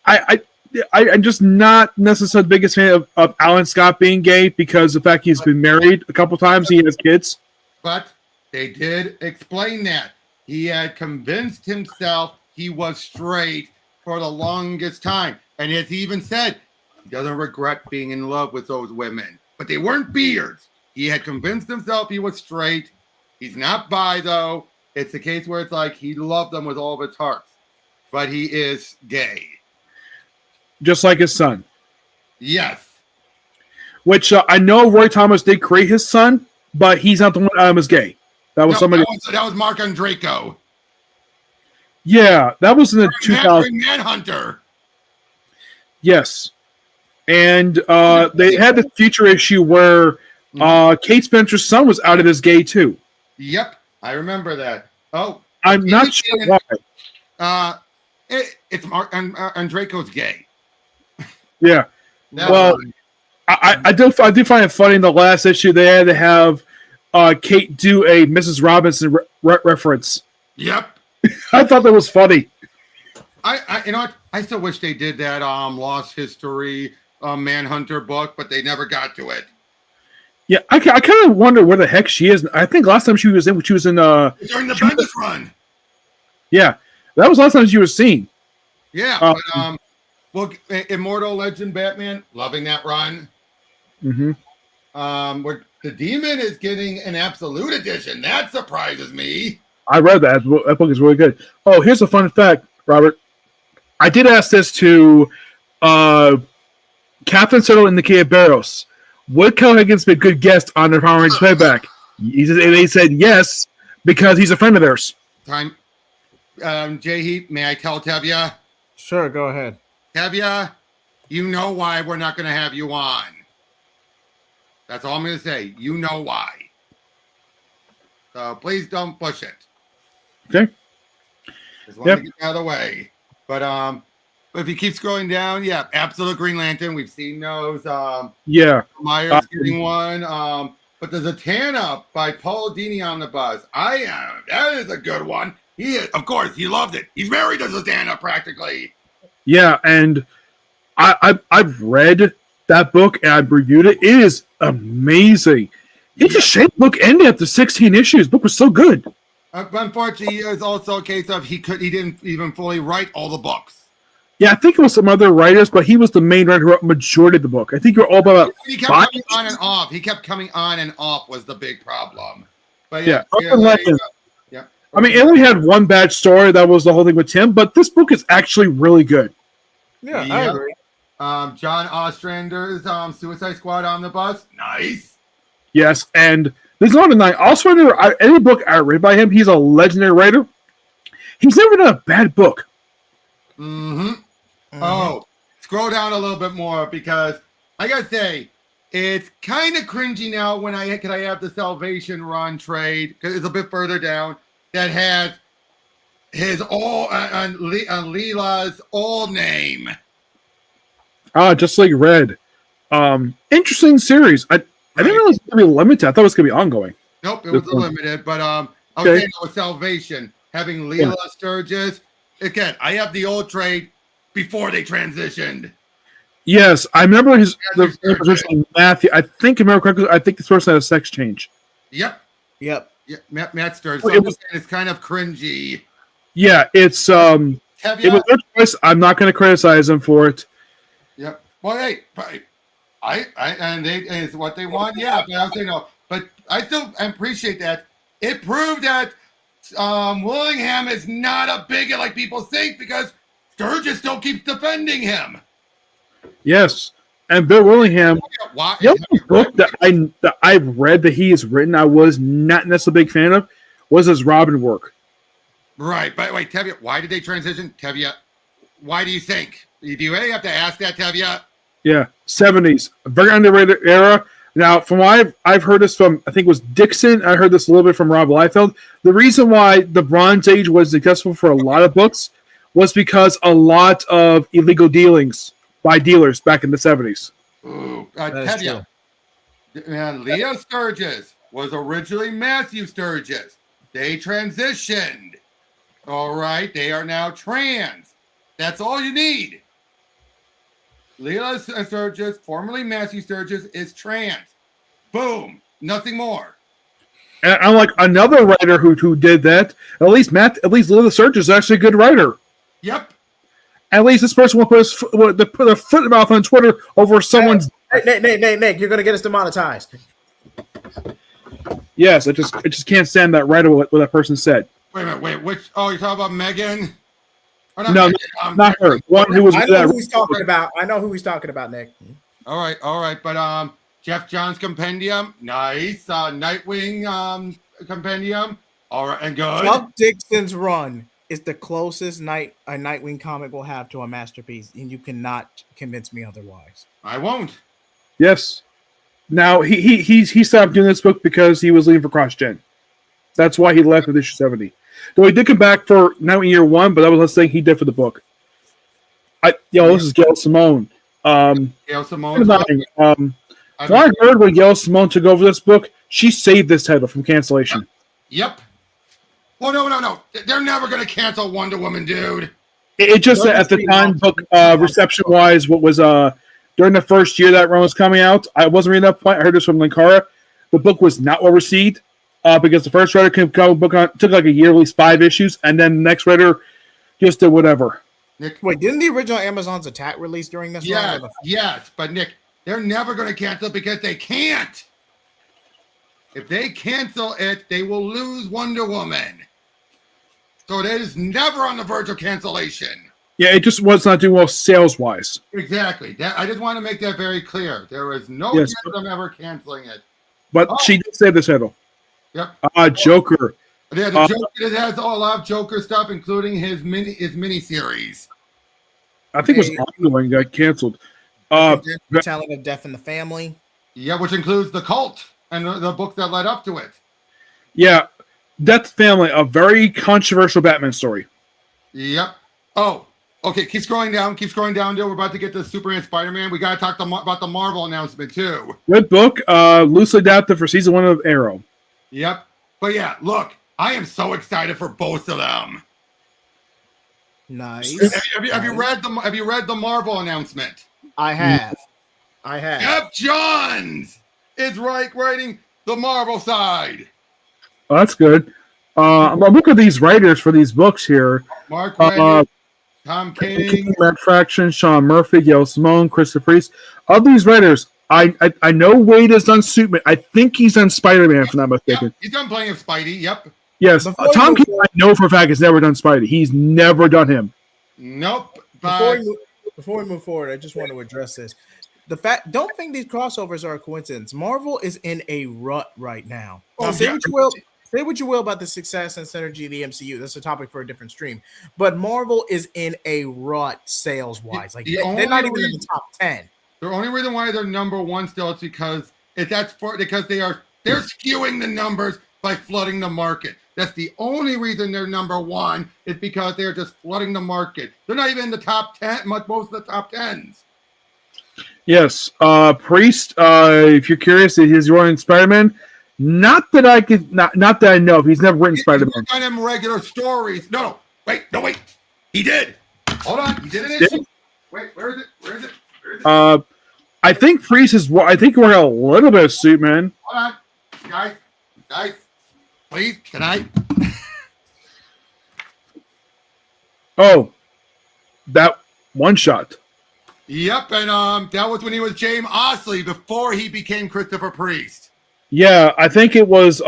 I'm just not necessarily the biggest fan of Alan Scott being gay because of the fact he's been married a couple times. He has kids. But they did explain that. He had convinced himself he was straight for the longest time. And as he even said, he doesn't regret being in love with those women. But they weren't beards. He had convinced himself he was straight. He's not bi, though. It's a case where it's like he loved them with all of his heart. But he is gay. Just like his son. Yes. Which I know Roy Thomas did create his son, but he's not the one that was gay. That was somebody. That was Mark Andreyko. Yeah, that was in the 2000s. Manhunter. Yes. And they had the future issue where Kate Spencer's son was outed as gay too. Yep, I remember that. Oh, I'm not sure why. It's Mark and Draco's gay. Yeah. Well, I do find it funny in the last issue they had to have Kate do a Mrs. Robinson reference. Yep. I thought that was funny. I you know what? I still wish they did that Lost History Manhunter book, but they never got to it. Yeah, I kind of wonder where the heck she is. I think last time she was in during the Bendis run. Yeah, that was last time she was seen. Yeah, but well, Immortal Legend Batman, loving that run. Mm-hmm. Where the Demon is getting an absolute edition. That surprises me. I read that. That book is really good. Oh, here's a fun fact, Robert. I did ask this to Captain Settle and Nikia Barros. Would Cal Higgins be a good guest on the Power Rangers Playback? They said yes, because he's a friend of theirs. Time. J Heat, may I tell Tevya? Sure, go ahead. Tevya, you know why we're not going to have you on. That's all I'm going to say. You know why. So please don't push it. Okay. Just want to get out of the way. But if he keeps going down, yeah, Absolute Green Lantern. We've seen those. Myers getting one. But there's a Zatanna by Paul Dini on the bus. That is a good one. He is, of course, he loved it. He's married to Zatanna practically. Yeah, and I've read that book and I've reviewed it. It is amazing. It's a shame the book ended after 16 issues. The book was so good. Unfortunately, it's also a case of he didn't even fully write all the books. Yeah, I think it was some other writers, but he was the main writer who wrote majority of the book. I think you're all about. He kept coming on and off. He kept coming on and off was the big problem. But yeah. I mean, it only had one bad story. That was the whole thing with Tim. But this book is actually really good. Yeah, I agree. John Ostrander's Suicide Squad Omnibus. Nice. Yes, and there's not a night. Also, any book I read by him, he's a legendary writer. He's never done a bad book. Oh, scroll down a little bit more because I gotta say it's kind of cringy now when I have the Salvation Run trade because it's a bit further down that has his on Leela's old name. Just like Red. Interesting series. I didn't realize it was going to be limited. I thought it was going to be ongoing. Nope, it was limited. But I was saying with Salvation having Leela Sturgis. Again, I have the old trade before they transitioned. Yes, I remember the position Matthew. I think, if I remember correctly, I think this person had a sex change. Yep. Yeah, Matt Sturgis. So it's kind of cringy. Yeah, it was their choice. I'm not going to criticize them for it. Yep. Well, hey, and it's what they want. Yeah, but I'm saying no. But I still appreciate that. It proved that Willingham is not a bigot like people think because Sturgis still keeps defending him. Yes, and Bill Willingham. The only book that I've read that he has written I was not necessarily a big fan of was his Robin work. Right, but wait, Tevya, why did they transition? Tevya, why do you think? Do you really have to ask that, Tevya? Yeah, 70s, a very underrated era. Now, from what I've heard this from, I think it was Dixon. I heard this a little bit from Rob Liefeld. The reason why the Bronze Age was successful for a lot of books was because a lot of illegal dealings by dealers back in the 70s. Ooh, Tevya, Leo Sturgis was originally Matthew Sturgis. They transitioned. All right, they are now trans. That's all you need. Leela Sturgis, formerly Matthew Sturgis, is trans. Boom. Nothing more. And unlike another writer who did that, at least Leela Sturgis is actually a good writer. Yep. At least this person will put a foot in the mouth on Twitter over someone's. Nick, you're gonna get us demonetized. Yes, I just can't stand that right away what that person said. Wait a minute, which? Oh, you're talking about Megan? No, not her. One who was. I know who he's talking about. I know who he's talking about, Nick. All right. But Jeff Johns compendium, nice. Nightwing compendium, all right, and good. Chuck Dixon's run is the closest a Nightwing comic will have to a masterpiece, and you cannot convince me otherwise. I won't. Yes. Now he stopped doing this book because he was leaving for Cross Gen. That's why he left with issue 70. Though he did come back for Nightwing year 1, but that was the thing he did for the book. This is Gail Simone. Gail Simone. From what I heard when Gail Simone took over this book, she saved this title from cancellation. Yep. Well, no. They're never going to cancel Wonder Woman, dude. It just at the time, book reception wise, what was during the first year that run was coming out, I wasn't reading that point. I heard this from Linkara. The book was not well received because the first writer came book on took like a year, at least 5 issues, and then the next writer just did whatever. Nick, wait, didn't the original Amazon's Attack release during this? Yes, but Nick, they're never going to cancel because they can't. If they cancel it, they will lose Wonder Woman. So it is never on the verge of cancellation. Yeah, it just was not doing well sales-wise. Exactly. I just want to make that very clear. There is no chance of them ever canceling it. But she did save the title. Yep. Joker. Yeah, the Joker, it has a lot of Joker stuff, including his mini series. I think it was ongoing, got canceled. The Telling of Death in the Family. Yeah, which includes The Cult and the book that led up to it. Yeah, Death Family, a very controversial Batman story. Yep. Oh, okay. Keep scrolling down. Dude. We're about to get to Superman, Spider-Man. We got to talk about the Marvel announcement too. Good book, loosely adapted for season 1 of Arrow. Yep. But yeah, look, I am so excited for both of them. Nice. Have you read the Marvel announcement? I have. Jeff Johns is writing the Marvel side. Oh, that's good. I'm looking at these writers for these books here. Mark Waid, Tom King, Matt Fraction, Sean Murphy, Gail Simone, Christopher Priest. Of these writers, I know Wade has done Superman. I think he's done Spider-Man, if I'm not mistaken. Yep. He's done plenty of Spidey. Yep. Yes. Tom King, I know for a fact, has never done Spidey. He's never done him. Nope. Before we move forward, I just want to address this. Don't think these crossovers are a coincidence. Marvel is in a rut right now. Say what you will about the success and synergy of the MCU. That's a topic for a different stream. But Marvel is in a rut sales-wise. Like they're not even in the top 10. The only reason why they're number 1 still is because they're skewing the numbers by flooding the market. That's the only reason they're number 1 is because they're just flooding the market. They're not even in the top 10, most of the top 10s. Yes. Priest, if you're curious, he's running Spider-Man. Not that I know of. He's never written Spider-Man. He's done him regular stories. No, wait. He did. Hold on. He did an issue. Wait, where is it? I think Priest is. I think we're a little bit of Superman. Hold on, guys, please, can I? Oh, that one shot. Yep, and that was when he was James Osley before he became Christopher Priest. Yeah, I think it was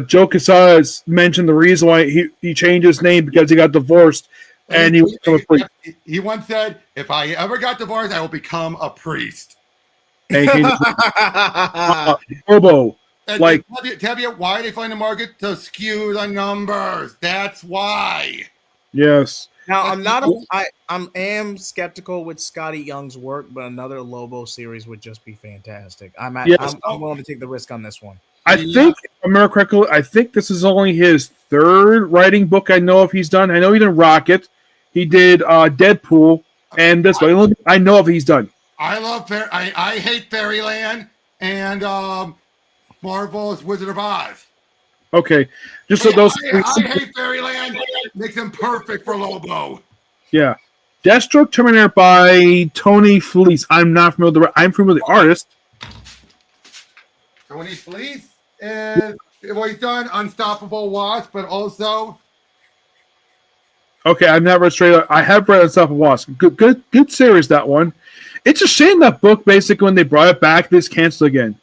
Joe Quesada mentioned the reason why he changed his name because he got divorced and he was a priest. He once said, "If I ever got divorced, I will become a priest." And Bobo. Like, tell you why they find the market to skew the numbers. That's why. Yes. Now I am skeptical with Scotty Young's work, but another Lobo series would just be fantastic. I'm willing to take the risk on this one. I think, if I remember correctly, I think this is only his 3rd writing book I know if he's done. I know he did Rocket, he did Deadpool, and this one. I know if he's done. I hate Fairyland and Marvel's Wizard of Oz. Okay, just so those. I hate Fairyland. Makes him perfect for Lobo. Yeah, Deathstroke Terminator by Tony Felice. I'm not familiar. I'm familiar with the artist. Tony Felice is he's done Unstoppable Wasp, but also. Okay, I've not read straight up. I have read Unstoppable Wasp. Good series, that one. It's a shame that book, basically, when they brought it back, this canceled again.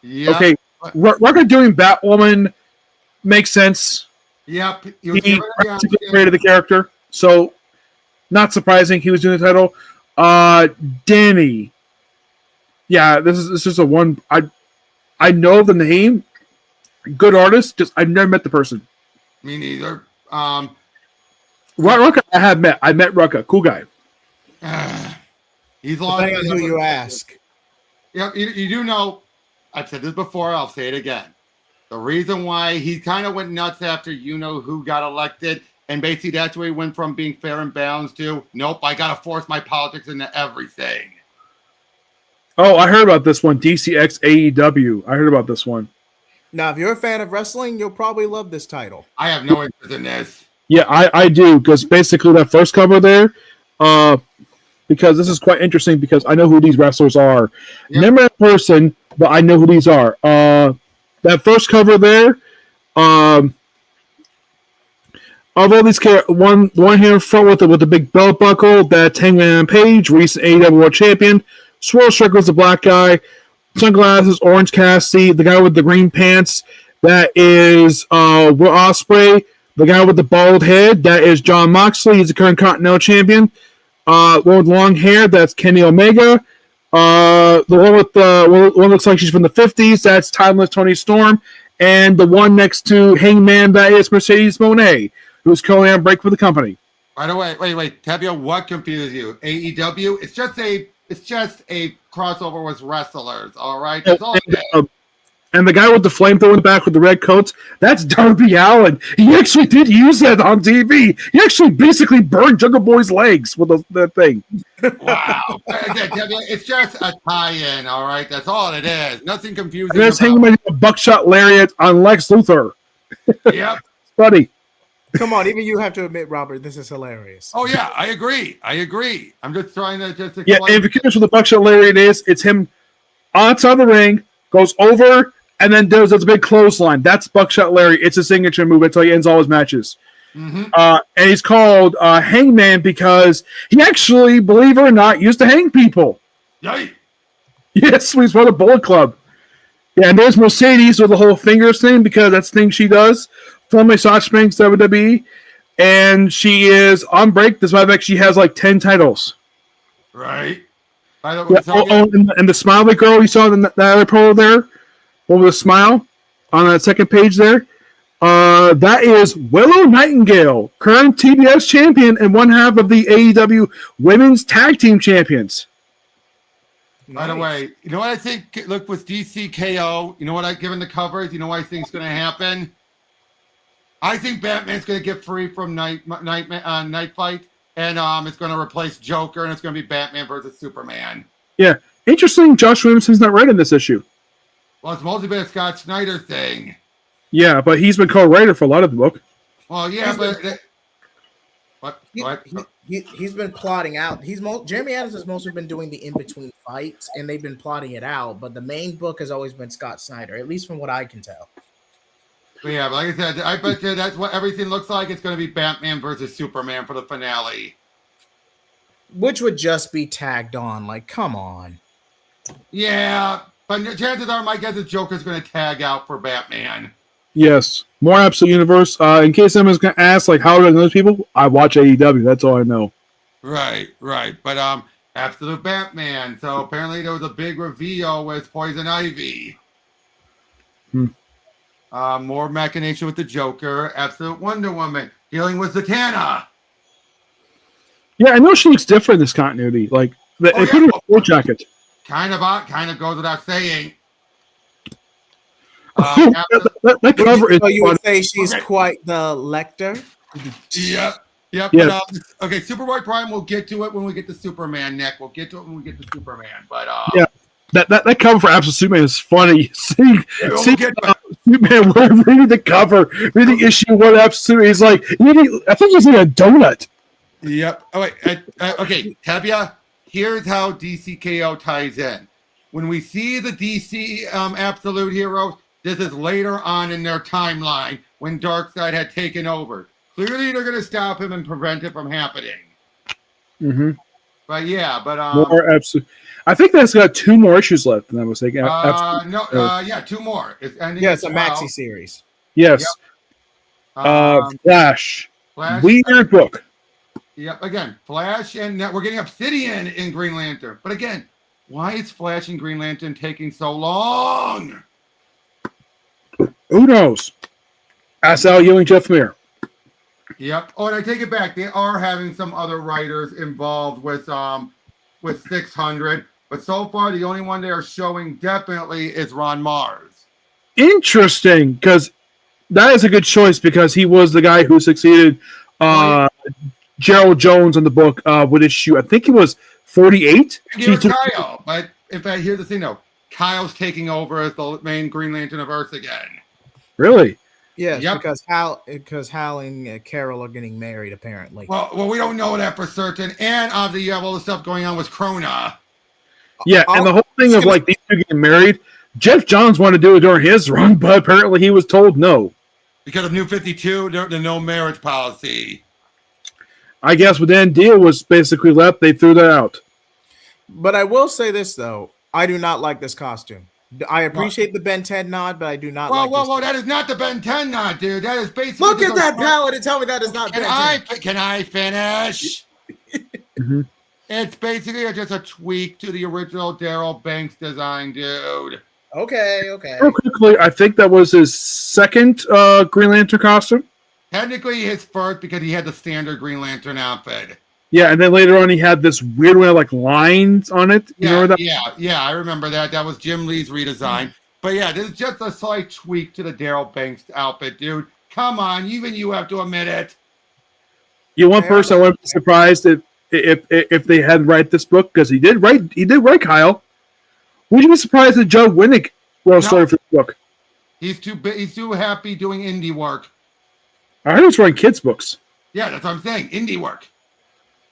Yeah. Okay, Rucker doing Batwoman makes sense. Yep. He created the character, so not surprising he was doing the title. Danny. Yeah, this is just a one. I know the name. Good artist. Just I've never met the person. Me neither. Rucka, I have met. I met Rucka. Cool guy. He's lost. Depending on who you ask. Yeah, you do know. I've said this before. I'll say it again. The reason why he kind of went nuts after who got elected, and basically that's where he went from being fair and balanced to nope, I gotta force my politics into everything. Oh, I heard about this one. DCX AEW. I heard about this one. Now, if you're a fan of wrestling, you'll probably love this title. I have no interest in this. Yeah, I do, because basically that first cover there, because this is quite interesting because I know who these wrestlers are. Yep. Never in person, but I know who these are. That first cover there, of all these one here in front with the big belt buckle, that's Hangman Page, recent AEW World Champion. Swirl Strickland's the black guy. Sunglasses, Orange Cassidy, the guy with the green pants, that is Will Ospreay. The guy with the bald head, that is Jon Moxley. He's the current Continental Champion. One with long hair, that's Kenny Omega. The one with one looks like she's from the 50s, that's Timeless Tony Storm. And the one next to Hangman, that is Mercedes Moné, who's currently on break for the company. By the way, wait, Tabio, what confuses you? AEW? It's just a crossover with wrestlers, all right? That's all it is. And the guy with the flamethrower in the back with the red coats, that's Darby Allin. He actually did use that on TV. He actually basically burned Jungle Boy's legs with the thing. Wow. It's just a tie-in, all right? That's all it is. Nothing confusing. And that's hanging a buckshot lariat on Lex Luthor. Yep. Buddy. Come on, even you have to admit, Robert, this is hilarious. Oh, yeah, I agree. I'm just trying to Yeah, and if you catch what the buckshot lariat is, it's him outside the ring, goes over, and then does a big clothesline. That's buckshot lariat. It's a signature move until he ends all his matches. Mm-hmm. And he's called Hangman because he actually, believe it or not, used to hang people. Yay. Yes, he's part of the Bullet Club. Yeah, and there's Mercedes with the whole fingers thing because that's the thing she does. Formerly Sasha Banks, WWE. And she is on break. This fact she has like 10 titles. Right. By the way, yeah, and the smiley girl you saw in that other photo there, over the smile on that second page there, that is Willow Nightingale, current TBS champion and one half of the AEW Women's Tag Team Champions. By the way, you know what I think? Look, with DCKO, you know what given the covers, you know what I think is going to happen? I think Batman's going to get free from Night Fight, and it's going to replace Joker, and it's going to be Batman versus Superman. Yeah, interesting. Josh Williamson's not writing this issue. Well, it's mostly been a Scott Snyder thing. Yeah, but he's been co-writer for a lot of the book. Well, yeah, He's been plotting out. Jeremy Adams has mostly been doing the in-between fights, and they've been plotting it out. But the main book has always been Scott Snyder, at least from what I can tell. Yeah, but like I said, I bet you that's what everything looks like. It's going to be Batman versus Superman for the finale. Which would just be tagged on. Like, come on. Yeah, but chances are my guess is Joker's going to tag out for Batman. Yes. More Absolute Universe. In case someone's going to ask, like, how do I know those people? I watch AEW. That's all I know. Right. But Absolute Batman. So apparently there was a big reveal with Poison Ivy. More machination with the Joker. Absolute Wonder Woman. Dealing with Zatanna. Yeah, I know she looks different in this continuity. Like, they put her in a full jacket. Kind of goes without saying. That cover is. So you would say she's quite the Lecter? Yep. Yeah. But, okay, Superboy Prime. We'll get to it when we get to Superman. Nick, we'll get to it when we get to Superman. But yeah, that cover for Absolute Superman is funny. See Superman reading the cover, reading issue 1 Absolute. He's like, I think he's in a donut. Yep. Oh wait. Okay, Tabia. Here's how DCKO ties in. When we see the DC Absolute Heroes, this is later on in their timeline when Darkseid had taken over. Clearly, they're going to stop him and prevent it from happening. Mm-hmm. But yeah, more Absolute. I think that's got 2 more issues left. And I was thinking, 2 more. It's a maxi series. Yes. Yep. Flash. Weird book. Yep. Again, Flash, and we're getting Obsidian in Green Lantern. But again, why is Flash and Green Lantern taking so long? Who knows? Ask Al Ewing, Jeff Lemire. Yep. Oh, and I take it back. They are having some other writers involved with 600, but so far the only one they are showing definitely is Ron Mars. Interesting, because that is a good choice because he was the guy who succeeded Gerald Jones in the book with issue. I think he was 48. Kyle, but in fact, here's the thing though. Kyle's taking over as the main Green Lantern of Earth again. Really? Yes, because Hal and Carol are getting married apparently. Well, we don't know that for certain, and obviously you have all the stuff going on with Krona. Yeah, and the whole thing of like these two getting married, Jeff Johns wanted to do it during his run, but apparently he was told no. Because of New 52, the no marriage policy. I guess when that deal was basically left, they threw that out. But I will say this though, I do not like this costume. I appreciate the Ben 10 nod, but I do not like this. Well, that is not the Ben 10 nod, dude. That is basically... Look at that palette and tell me that is not Ben 10. Can I finish? Mm-hmm. It's basically just a tweak to the original Daryl Banks design, dude. Okay. Real quickly, I think that was his second Green Lantern costume. Technically his first because he had the standard Green Lantern outfit. Yeah, and then later on he had this weird one like lines on it. You remember that? Yeah, I remember that. That was Jim Lee's redesign. But yeah, this is just a slight tweak to the Daryl Banks outfit, dude. Come on, even you have to admit it. One person I wouldn't be surprised if they had write this book because he did write Kyle. Would you be surprised that Joe Winnick wrote a story for the book? He's too happy doing indie work. I heard he was writing kids' books. Yeah, that's what I'm saying. Indie work.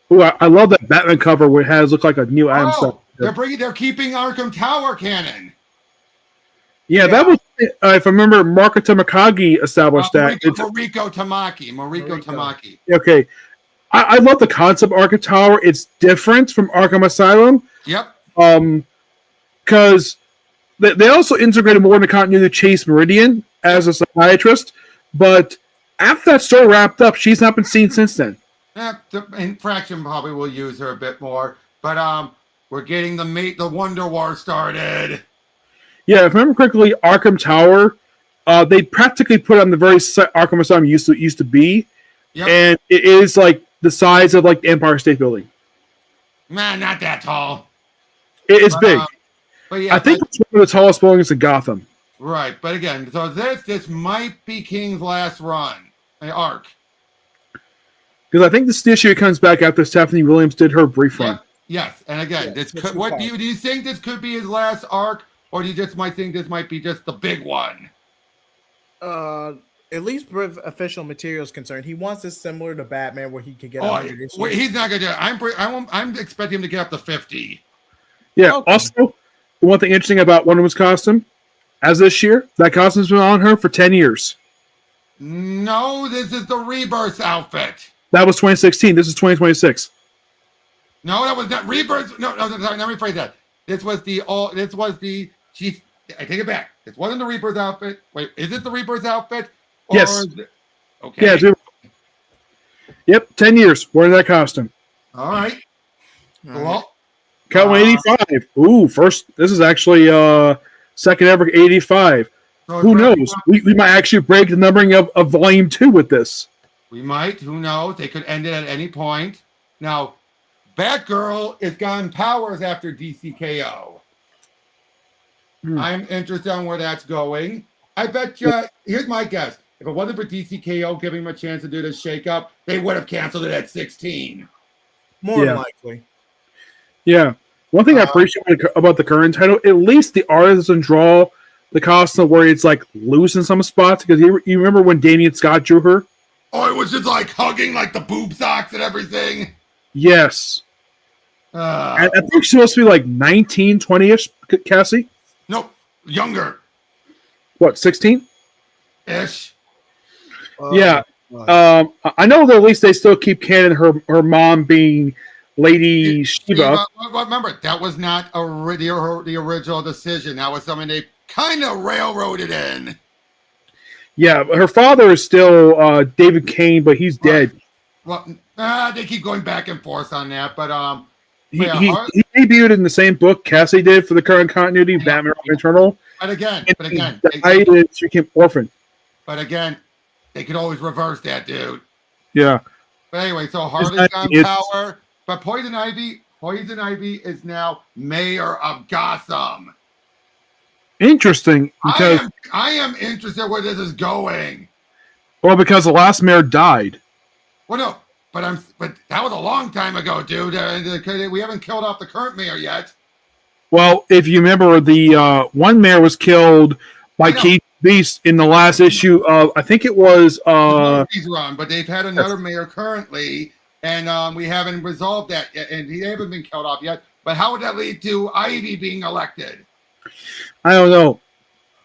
Ooh, I love that Batman cover where it has look like a Neil Adams stuff. They're keeping Arkham Tower canon. Yeah, that was if I remember Marco Tamakagi established that. Mariko Tamaki. Okay. I love the concept of Arkham Tower. It's different from Arkham Asylum. Yep. Because they also integrated more in the continuity of Chase Meridian as a psychiatrist, but after that story wrapped up, she's not been seen since then. The Infraction probably will use her a bit more, but we're getting the Wonder War started. Yeah, if I remember correctly, Arkham Tower, they practically put on the very set Arkham Asylum used to be, and it is like the size of like the Empire State Building. Man, not that tall. It's big. But yeah, I think it's one of the tallest buildings in Gotham. Right, but again, so this might be King's last run, arc. Because I think this issue comes back after Stephanie Williams did her brief run. Yes, and again, do you think this could be his last arc, or do you just might think this might be just the big one? At least with official material is concerned, he wants this similar to Batman, where he could get 100 issues. Wait, he's not gonna. I'm expecting him to get up to 50. Yeah. Okay. Also, one thing interesting about Wonder Woman's costume, as this year, that costume's been on her for 10 years. No, this is the Rebirth outfit. That was 2016. This is 2026. No, that was not Rebirth. No, sorry, let me rephrase that. This was the. Geez, I take it back. This wasn't the Rebirth outfit. Wait, is it the Rebirth outfit? Yes. Okay. Yeah. Yep. 10 years wearing that costume. All right. Well, Count 85. Ooh, first. This is actually second ever 85. So who knows? We might actually break the numbering of volume 2 with this. We might. Who knows? They could end it at any point. Now, Batgirl is gotten powers after DCKO. I'm interested on where that's going. I bet you. Here's my guess. If it wasn't for DCKO giving him a chance to do this shakeup, they would have canceled it at 16. More than likely. Yeah. One thing I appreciate about the current title, at least the artist doesn't draw the costume where it's like loose in some spots. Because you remember when Damian Scott drew her? Oh, it was just like hugging like the boob socks and everything. Yes. I think she's supposed to be like 19, 20-ish, Cassie? Nope. Younger. What, 16? Ish. Yeah. I know that at least they still keep canon her mom being Lady Shiva. Remember, that was not the original decision. That was something they kind of railroaded in. Yeah, her father is still David Kane, but he's dead. Well, they keep going back and forth on that, but he debuted in the same book Cassie did for the current continuity, Batman Eternal. But again, she became orphan. But again, they could always reverse that, dude. Yeah. But anyway, so Harley's got power, but Poison Ivy is now mayor of Gotham. Interesting, because I am interested where this is going. Well, because the last mayor died. Well, no, but that was a long time ago, dude. We haven't killed off the current mayor yet. Well, if you remember, the one mayor was killed by Keith Beast in the last issue of, I think it was he's run, but they've had another mayor currently, and we haven't resolved that yet, and they haven't been killed off yet. But how would that lead to Ivy being elected? I don't know.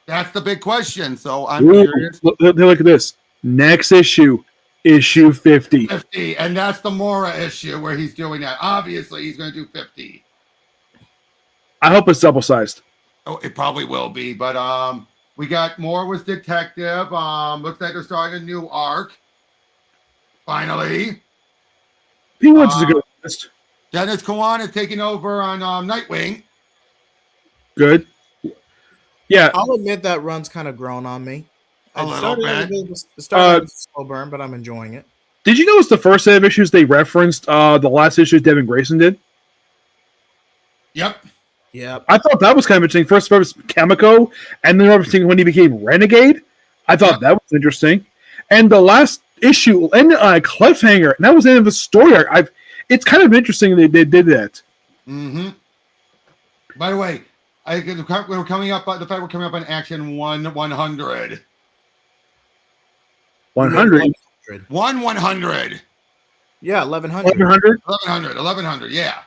That's the big question. So I'm curious. Look at this. Next issue, issue 50. 50, and that's the Mora issue where he's doing that. Obviously, he's going to do 50. I hope it's double-sized. Oh, it probably will be, but we got more with Detective. Looks like they're starting a new arc. Finally. Penguins is a good list. Dennis Kawan is taking over on Nightwing. Good. Yeah. I'll admit that run's kind of grown on me. A little bit. It started with a slow burn, but I'm enjoying it. Did you notice the first set of issues they referenced the last issue Devin Grayson did? Yep. I thought that was kind of interesting. First was Chemico, and then referencing when he became Renegade. I thought that was interesting. And the last issue ended on a cliffhanger, and that was the end of the story arc. It's kind of interesting they did that. Mm-hmm. By the way, we're coming up. The fact we're coming up on Action 100. 100. 100. Yeah, 1100. 1100. Yeah.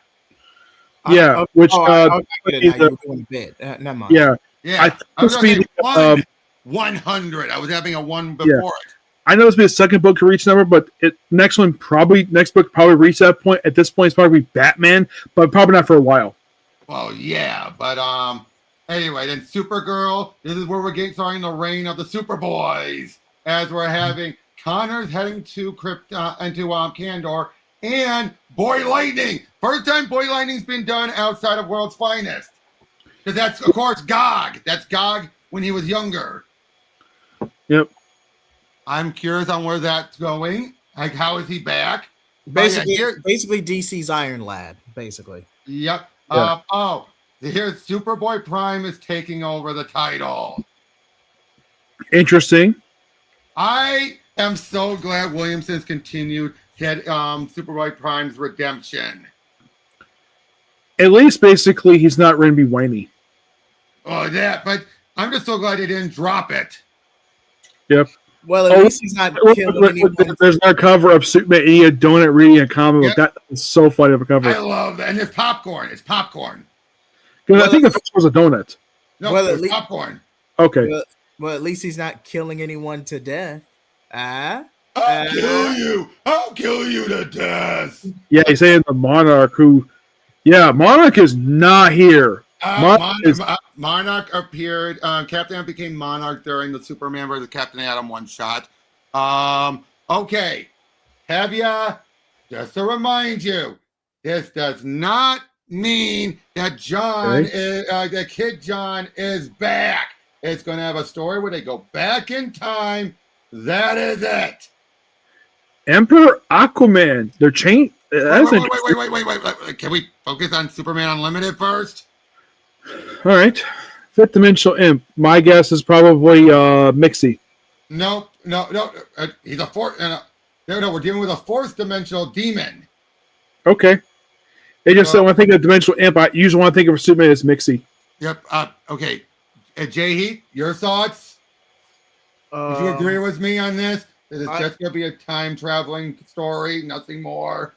Yeah, which you're doing a bit. Never mind. Yeah. I was going to 100. I was having a one before it. I know it's been a second book to reach number, but next book probably reach that point. At this point, it's probably Batman, but probably not for a while. Well, yeah, but anyway, then Supergirl. This is where we're starting the reign of the Superboys, as we're having Connor's heading to Kandor, and Boy Lightning. First time Boy Lightning's been done outside of World's Finest, because that's of course Gog. That's Gog when he was younger. Yep. I'm curious on where that's going. Like, how is he back? Basically DC's Iron Lad. Basically. Yep. Yeah. Here's Superboy Prime is taking over the title. Interesting. I am so glad Williamson's continued get Superboy Prime's redemption. At least, basically, he's not going to be whiny. Oh, but I'm just so glad they didn't drop it. Yep. Well, at least he's not killing anyone. There's no cover of Superman eating a donut reading a comic book. That is so funny of a cover. I love that. And it's popcorn. It's popcorn. Because I think the first was a donut. No, it's popcorn. Okay. Well, at least he's not killing anyone to death. I'll kill you to death. Yeah, he's saying the Monarch who... Yeah, Monarch is not here. Monarch appeared. Captain became Monarch during the Superman vs. Captain Atom one-shot. Okay. Just to remind you, this does not mean that that Kid John is back. It's going to have a story where they go back in time. That is it. Emperor Aquaman. They're changed. Wait. Can we focus on Superman Unlimited first? All right. Fifth Dimensional Imp. My guess is probably Mixie. No. He's a fourth. No, we're dealing with a fourth dimensional demon. Okay. They just said when I think of Dimensional Imp, I usually want to think of Superman as Mixie. Yep. Okay. Jay Heat, your thoughts? Would you agree with me on this? Is it just going to be a time traveling story, nothing more?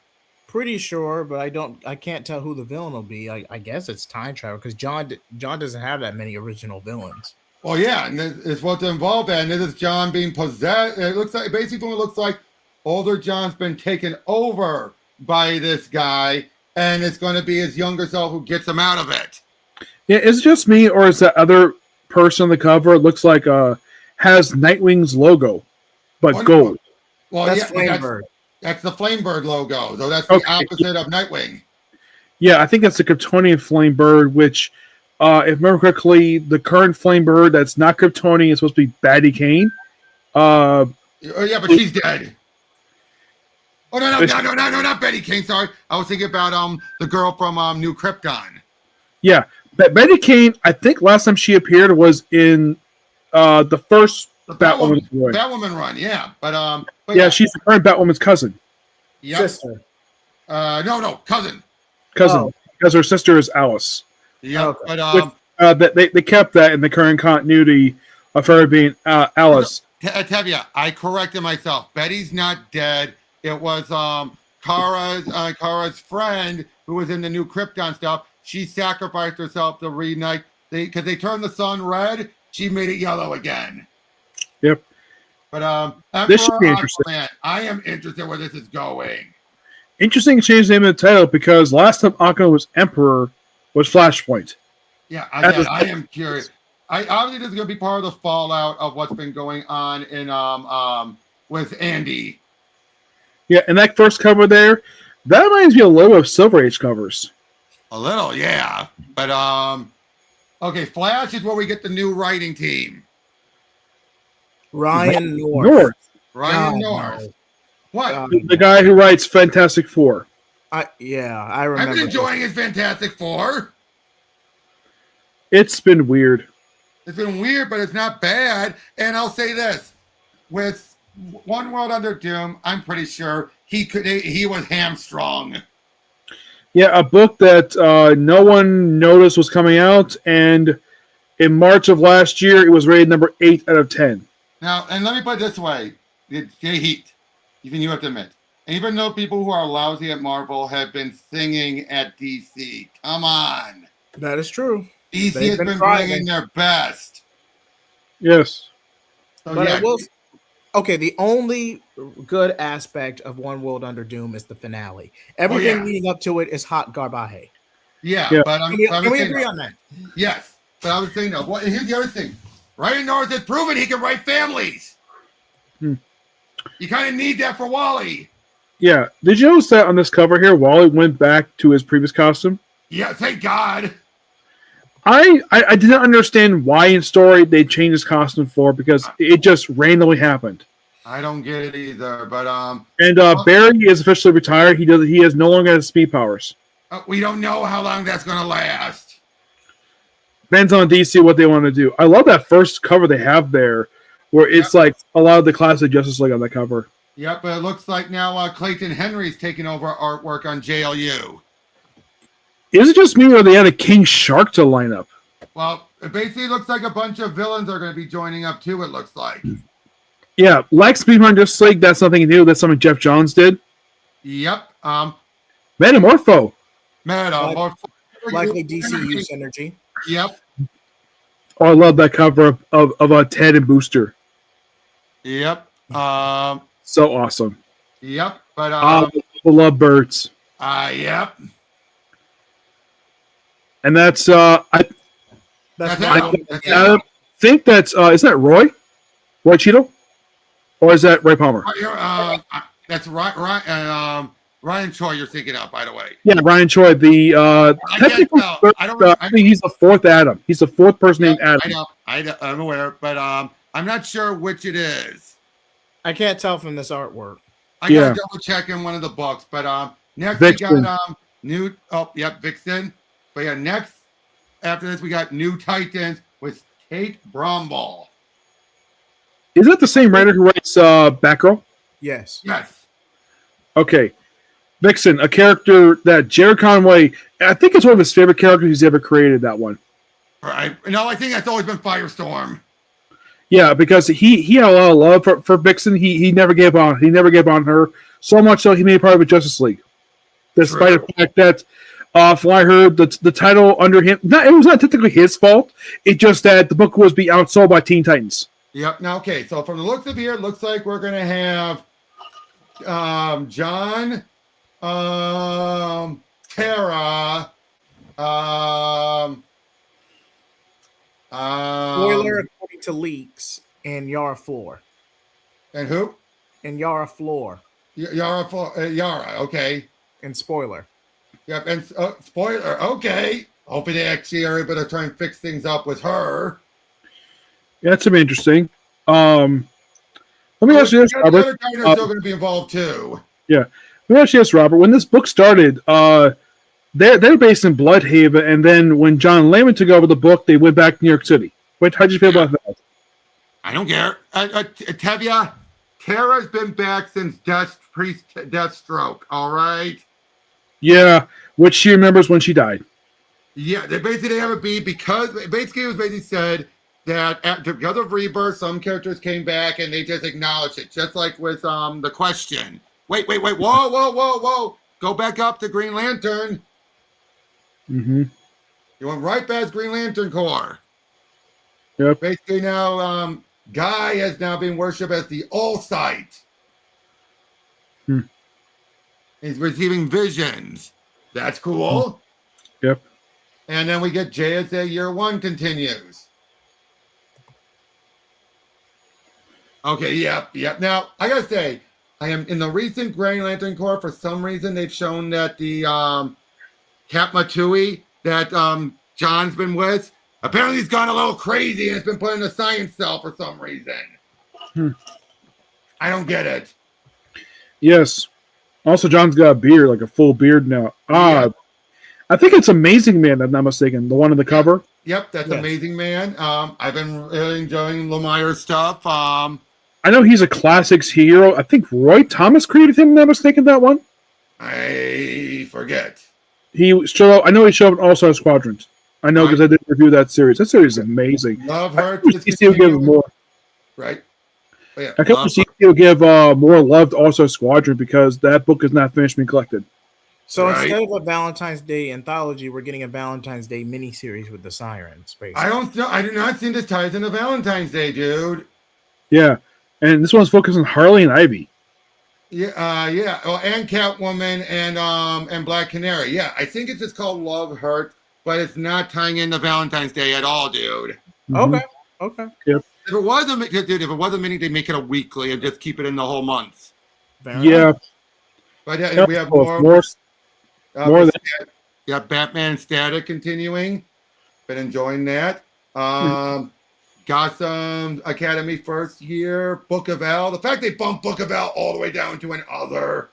Pretty sure, but I can't tell who the villain will be. I guess it's time travel because John doesn't have that many original villains. Well, yeah, and this is what's involved, and this is John being possessed. It looks like older John's been taken over by this guy, and it's going to be his younger self who gets him out of it. Yeah, is it just me, or is that other person on the cover looks like has Nightwing's logo, but gold? Well, that's Flamebird. That's the Flamebird logo, so that's the opposite of Nightwing. Yeah, I think that's the Kryptonian Flamebird, which, if I remember correctly, the current Flamebird that's not Kryptonian is supposed to be Batty Kane. Yeah, but she's dead. Oh no, not Betty King. Sorry, I was thinking about the girl from New Krypton. Yeah, Betty Kane. I think last time she appeared was in the first The Batwoman. Batwoman run, yeah. But yeah, she's the current Batwoman's cousin. Yep. Sister. No, cousin. Oh. Because her sister is Alice. Yep. Okay. But they kept that in the current continuity of her being Alice. Tevya, I corrected myself. Betty's not dead. It was Kara's friend who was in the New Krypton stuff. She sacrificed herself to reunite. Because they turned the sun red, she made it yellow again. Yep. But this should be interesting. Aquaman, I am interested where this is going. Interesting to change the name of the title because last time Aquaman was Emperor was Flashpoint. Yeah, I am curious. Obviously this is going to be part of the fallout of what's been going on in with Andy. Yeah, and that first cover there, that reminds me a little of Silver Age covers. A little, yeah. But okay, Flash is where we get the new writing team. Ryan North. Ryan North. No. What? The guy who writes Fantastic Four. I remember. I've been enjoying his Fantastic Four. It's been weird. It's been weird, but it's not bad. And I'll say this: with One World Under Doom, I'm pretty sure he was hamstrung. Yeah, a book that no one noticed was coming out, and in March of last year, it was rated number 8 out of 10. Now, and let me put it this way: heat. Even you have to admit. Even though people who are lousy at Marvel have been singing at DC, come on. That is true. DC has been bringing their best. Yes. So, But yeah. I will. Okay, the only good aspect of One World Under Doom is the finale. Everything leading up to it is hot garbage. Yeah, Yeah. but Can we agree on that? Yes, but I was saying that. Well, here's the other thing: Ryan North has proven he can write families. You kind of need that for Wally. Yeah. Did you notice that on this cover here, Wally went back to his previous costume? Yeah, thank God. I didn't understand why in story they changed his costume for because it just randomly happened. I don't get it either, but And Barry is officially retired. He has no longer has speed powers. we don't know how long that's going to last. Depends on DC what they want to do. I love that first cover they have there, where it's like a lot of the classic Justice League on the cover. Yep, but it looks like now Clayton Henry's taking over artwork on JLU. Is it just me or they had a King Shark to line up? Well, it basically looks like a bunch of villains are going to be joining up too, it looks like. Yeah, like Speedrun Justice League, that's nothing new. That's something Jeff Johns did. Yep. Metamorpho. Likely DCU synergy. Yep. Oh, I love that cover of Ted and Booster. Yep. So awesome. Yep. But I love birds. yep. And that's That's I think that's is that Roy Cheadle, or is that Ray Palmer? That's Ryan Choi you're thinking of, by the way. Yeah, Ryan Choi. The I think he's the fourth Adam. He's the fourth person named Adam. I'm aware, but I'm not sure which it is. I can't tell from this artwork. I gotta double check in one of the books. But next Vixen. we got Vixen. But yeah, next after this we got New Titans with Kate Bromball. Is that the same writer who writes Batgirl? Yes. Yes. Okay. Vixen, a character that Jared Conway, I think it's one of his favorite characters he's ever created, that one. I think that's always been Firestorm. Yeah, because he had a lot of love for Vixen. He never gave on. He never gave on her. So much so he made part of the Justice League. Despite the fact that from what I heard, the title under him, it was not technically his fault. It just that the book was being outsold by Teen Titans. Yep. Now, okay, so from the looks of here, it looks like we're going to have John, Tara, Spoiler according to leaks and Yara Floor. and who? And Yara Floor. Yara, okay. And spoiler. Yep, and spoiler, okay. Hoping they actually are able to try and fix things up with her. Yeah, that's be interesting. Let me ask you this, The Robert. other guys are still going to be involved too. Yeah. Let me ask you this, Robert. When this book started, they're based in Bloodhaven, and then when John Layman took over the book, they went back to New York City. How'd you feel about that? I don't care. Tevya, Tara's been back since Deathstroke, all right? Yeah, which she remembers when she died. Yeah, they basically have it be because basically it was basically said that because of Rebirth, some characters came back and they just acknowledged it, just like with the Question. Wait, whoa. Go back up to Green Lantern. Mm-hmm. You went right past Green Lantern Corps. Yep. Basically now Guy has now been worshipped as the All-Sight. He's receiving visions. That's cool. Yep. And then we get JSA Year 1 continues. Okay, yep. Now, I gotta say, I am in the recent Green Lantern Corps, for some reason, they've shown that the Cap Matui that John's been with, apparently he's gone a little crazy and has been put in a science cell for some reason. I don't get it. Yes. Also, John's got a beard, like a full beard now. Yeah. I think it's Amazing Man, if I'm not mistaken. The one on the cover. Yep, that's Amazing Man. I've been really enjoying Lemire's stuff. I know he's a classics hero. I think Roy Thomas created him, if I'm not mistaken, that one. I forget. I know he showed up in All-Star Squadrons. I know because I did review that series. That series is amazing. Love her. DC will give more. Right. Oh, yeah. I hope DC will give more love to All-Star Squadron because that book is not finished being collected. So instead of a Valentine's Day anthology, we're getting a Valentine's Day miniseries with the Sirens. Basically. I do not see this ties into Valentine's Day, dude. Yeah, and this one's focused on Harley and Ivy. Yeah. Oh, and Catwoman and Black Canary. Yeah, I think it's just called Love Hurt, but it's not tying into Valentine's Day at all, dude. Mm-hmm. Okay. Yep. If it was a mini, they make it a weekly and just keep it in the whole month. Yeah. But yeah, we have more than yeah, Batman Static continuing. Been enjoying that. Gotham Academy first year, Book of L. The fact they bumped Book of L all the way down to an other.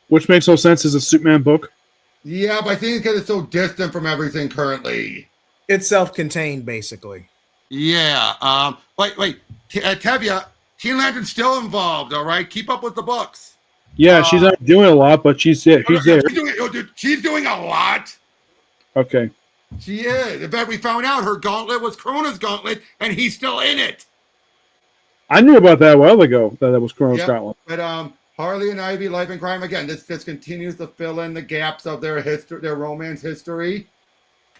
Which makes no sense as a Superman book. Yeah, but I think it's because it's so distant from everything currently. It's self-contained, basically. Yeah. Wait. Tevya, Teen Lantern's still involved, all right? Keep up with the books. Yeah, she's not doing a lot, but she's there. She's there. She's doing a lot. Okay. She is. In fact, we found out her gauntlet was Krona's gauntlet, and he's still in it. I knew about that a while ago, that was Krona's gauntlet. But Harley and Ivy, Life and Crime, again, this continues to fill in the gaps of their history, their romance history.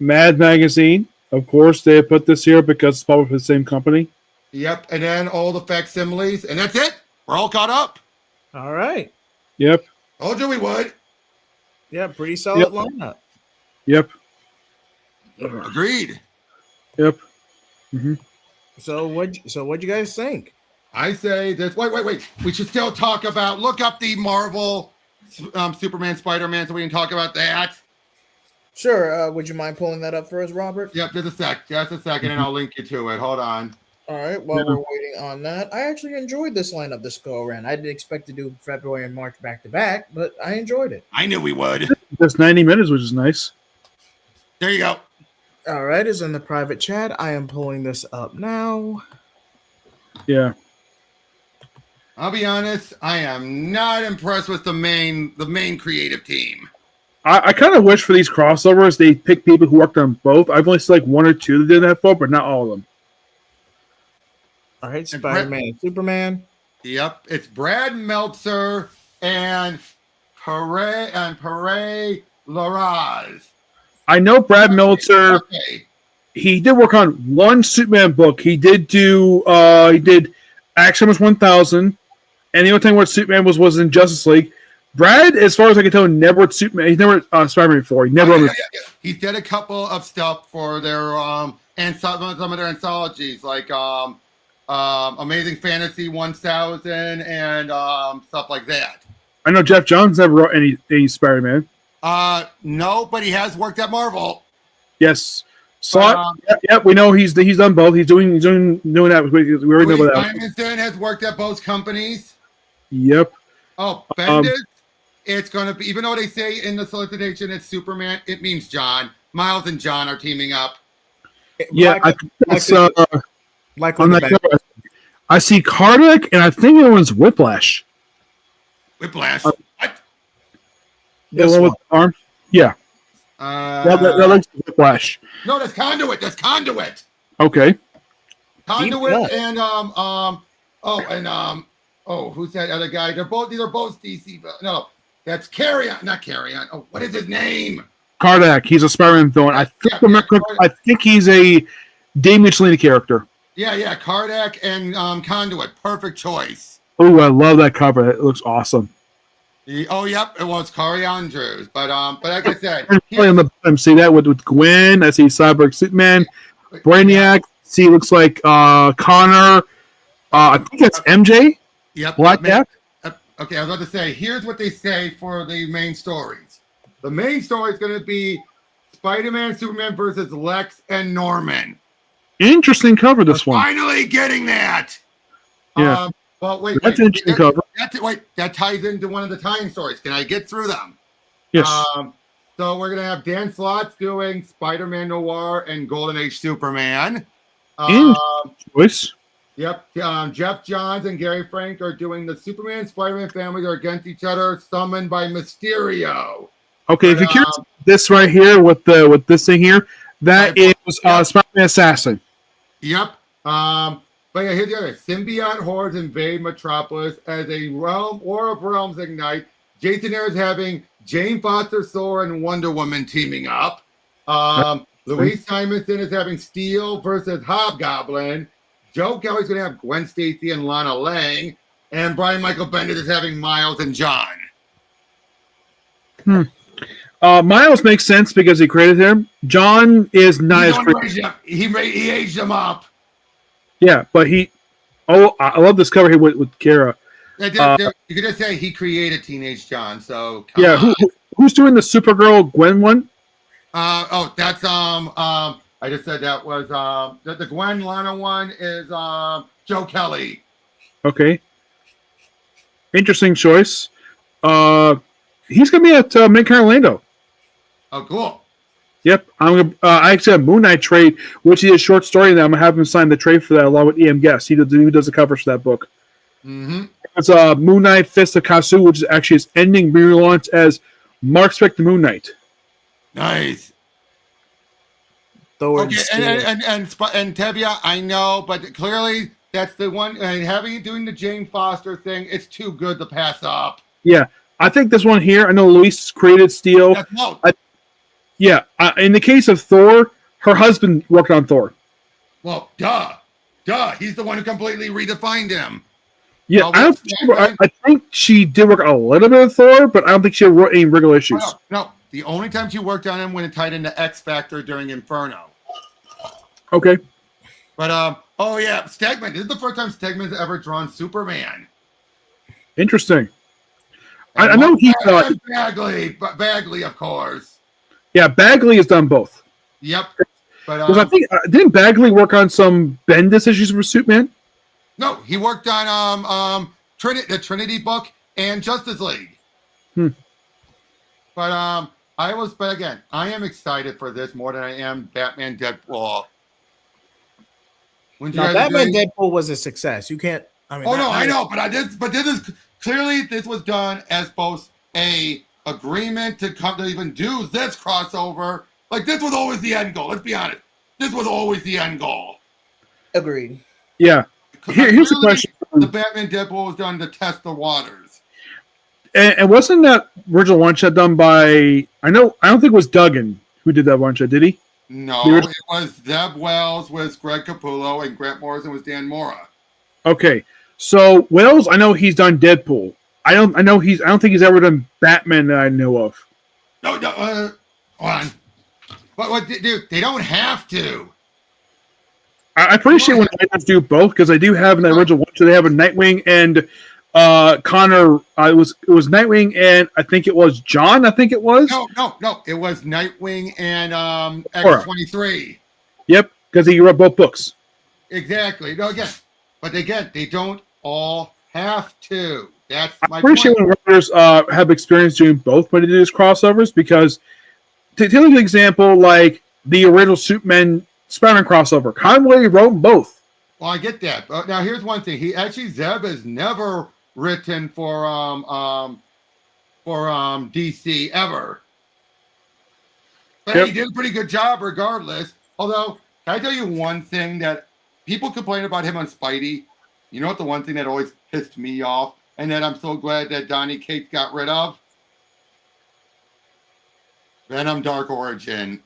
Mad Magazine, of course, they put this here because it's published by the same company. Yep, and then all the facsimiles, and that's it. We're all caught up. All right. Yep. Told you we would. Yeah, pretty solid lineup. Yep. Agreed. Yep. Mm-hmm. So what'd you guys think? I say this. Wait. We should still talk about. Look up the Marvel Superman, Spider-Man, so we can talk about that. Sure. Would you mind pulling that up for us, Robert? Yep. Just a second, and I'll link you to it. Hold on. All right. While we're waiting on that, I actually enjoyed this lineup this go around. I didn't expect to do February and March back to back, but I enjoyed it. I knew we would. Just 90 minutes, which is nice. There you go. All right. Is in the private chat. I am pulling this up now. Yeah. I'll be honest. I am not impressed with the main creative team. I kind of wish for these crossovers they pick people who worked on both. I've only seen like one or two that did that for, but not all of them. All right, Spider-Man and Superman. Yep, it's Brad Meltzer and Pere Laraz. I know Brad Meltzer. Okay. He did work on one Superman book. He did do. He did Action was 1000, and the only time where Superman was in Justice League. Brad, as far as I can tell, never worked Superman. He's never Spider-Man before. He never. He did a couple of stuff for their and some of their anthologies, like Amazing Fantasy 1000 and stuff like that. I know Jeff Johns never wrote any Spider-Man. No, but he has worked at Marvel. Yes. Yep, we know he's done both. He's doing that. We already know about that. Simonson has worked at both companies. Yep. Oh, Bendis. It's gonna be, even though they say in the solicitation it's Superman, it means John. Miles and John are teaming up. Yeah, I think that's likely on the that best. cover. I see Karnak, and I think it was Whiplash. Whiplash. Uh, What? The This one with one. the arm. Yeah, that looks like Whiplash. No, that's Conduit. That's Conduit. Okay. Conduit cut. and who's that other guy? These are both DC. No, that's Carrion, not Carrion. Oh, what is his name? Karnak. He's a Spider-Man villain. I think I think he's a Damian Cellini character. Yeah, Kardak and Conduit. Perfect choice. Oh, I love that cover. It looks awesome. Yep, it was Corey Andrews. But like I said, I see that with Gwen. I see Cyborg Superman, Brainiac. See, looks like Connor. I think that's MJ. Yep. Black Cat. Okay, I was about to say, here's what they say for the main stories. The main story is going to be Spider-Man, Superman versus Lex and Norman. Interesting cover, this one. Finally getting that. Yeah. Well, wait. That's an interesting cover. That ties into one of the tie-in stories. Can I get through them? Yes. So we're going to have Dan Slott's doing Spider-Man Noir and Golden Age Superman. Choice. Yep. Jeff Johns and Gary Frank are doing the Superman Spider-Man families are against each other, summoned by Mysterio. Okay, if you're curious, this right here with this thing here, that is Spider-Man Assassin. Yep. But yeah, here's the other. Symbiote hordes invade Metropolis as a War of Realms ignite. Jason Aaron is having Jane Foster Soar and Wonder Woman teaming up. Louise Simonson is having Steel versus Hobgoblin. Joe Kelly's going to have Gwen Stacy and Lana Lang. And Brian Michael Bendis is having Miles and John. Miles makes sense because he created him. John is not as creative. He aged him up. Yeah, but I love this cover here with Kara. You could just say he created Teenage John. So who's doing the Supergirl Gwen one? That's I just said that was the Gwen Lana one is Joe Kelly. Okay, interesting choice. He's gonna be at Mid-Con Orlando. Oh, cool. Yep, I actually have Moon Knight trade, which is a short story, and I'm gonna have him sign the trade for that along with E.M. Guest. He does the covers for that book. Mm-hmm. It's Moon Knight Fist of Kasu, which is actually his ending relaunch as Mark Spector Moon Knight. Nice. Thor and Tevia, I know, but clearly that's the one. And having it doing the Jane Foster thing, it's too good to pass up. Yeah, I think this one here. I know Luis created Steel. In the case of Thor, her husband worked on Thor. Well, duh. He's the one who completely redefined him. Yeah, I think she did work a little bit of Thor, but I don't think she wrote any regular issues. No, the only time she worked on him when it tied into X Factor during Inferno. Okay. But Stegman. This is the first time Stegman's ever drawn Superman. Interesting. I know he Bagley, of course. Yeah, Bagley has done both. Yep. Because I think didn't Bagley work on some Bendis issues for Superman? No, he worked on the Trinity book and Justice League. But again, I am excited for this more than I am Batman Deadpool. Batman Deadpool was a success. You can't. I mean, I know, but this is clearly this was done as both a agreement to come to even do this crossover. Like, this was always the end goal. Let's be honest. This was always the end goal. Agreed. Yeah. Here's the question. The Batman Deadpool was done to test the waters. And wasn't that original one shot done by, I don't think it was Duggan who did that one shot, did he? No, it was Zeb Wells with Greg Capullo and Grant Morrison was Dan Mora. Okay. So Wells, I know he's done Deadpool. I don't think he's ever done Batman that I know of. No, hold on. But dude, they don't have to. I appreciate when they do both because I do have an original one. So they have a Nightwing and Connor. It was Nightwing and I think it was John. I think it was. No. It was Nightwing and X-23. Yep, because he wrote both books. Exactly. No, again, they don't all have to. That's I my appreciate point. when writers have experience doing both when they do these crossovers because, to take an example, like the original Superman Spider-Man crossover, Conway wrote both. Well, I get that. Now, here's one thing. Zeb has never written for DC ever. But Yep. he did a pretty good job regardless. Although, can I tell you one thing that people complain about him on Spidey? You know what the one thing that always pissed me off and that I'm so glad that Donny Cates got rid of? Venom Dark Origin.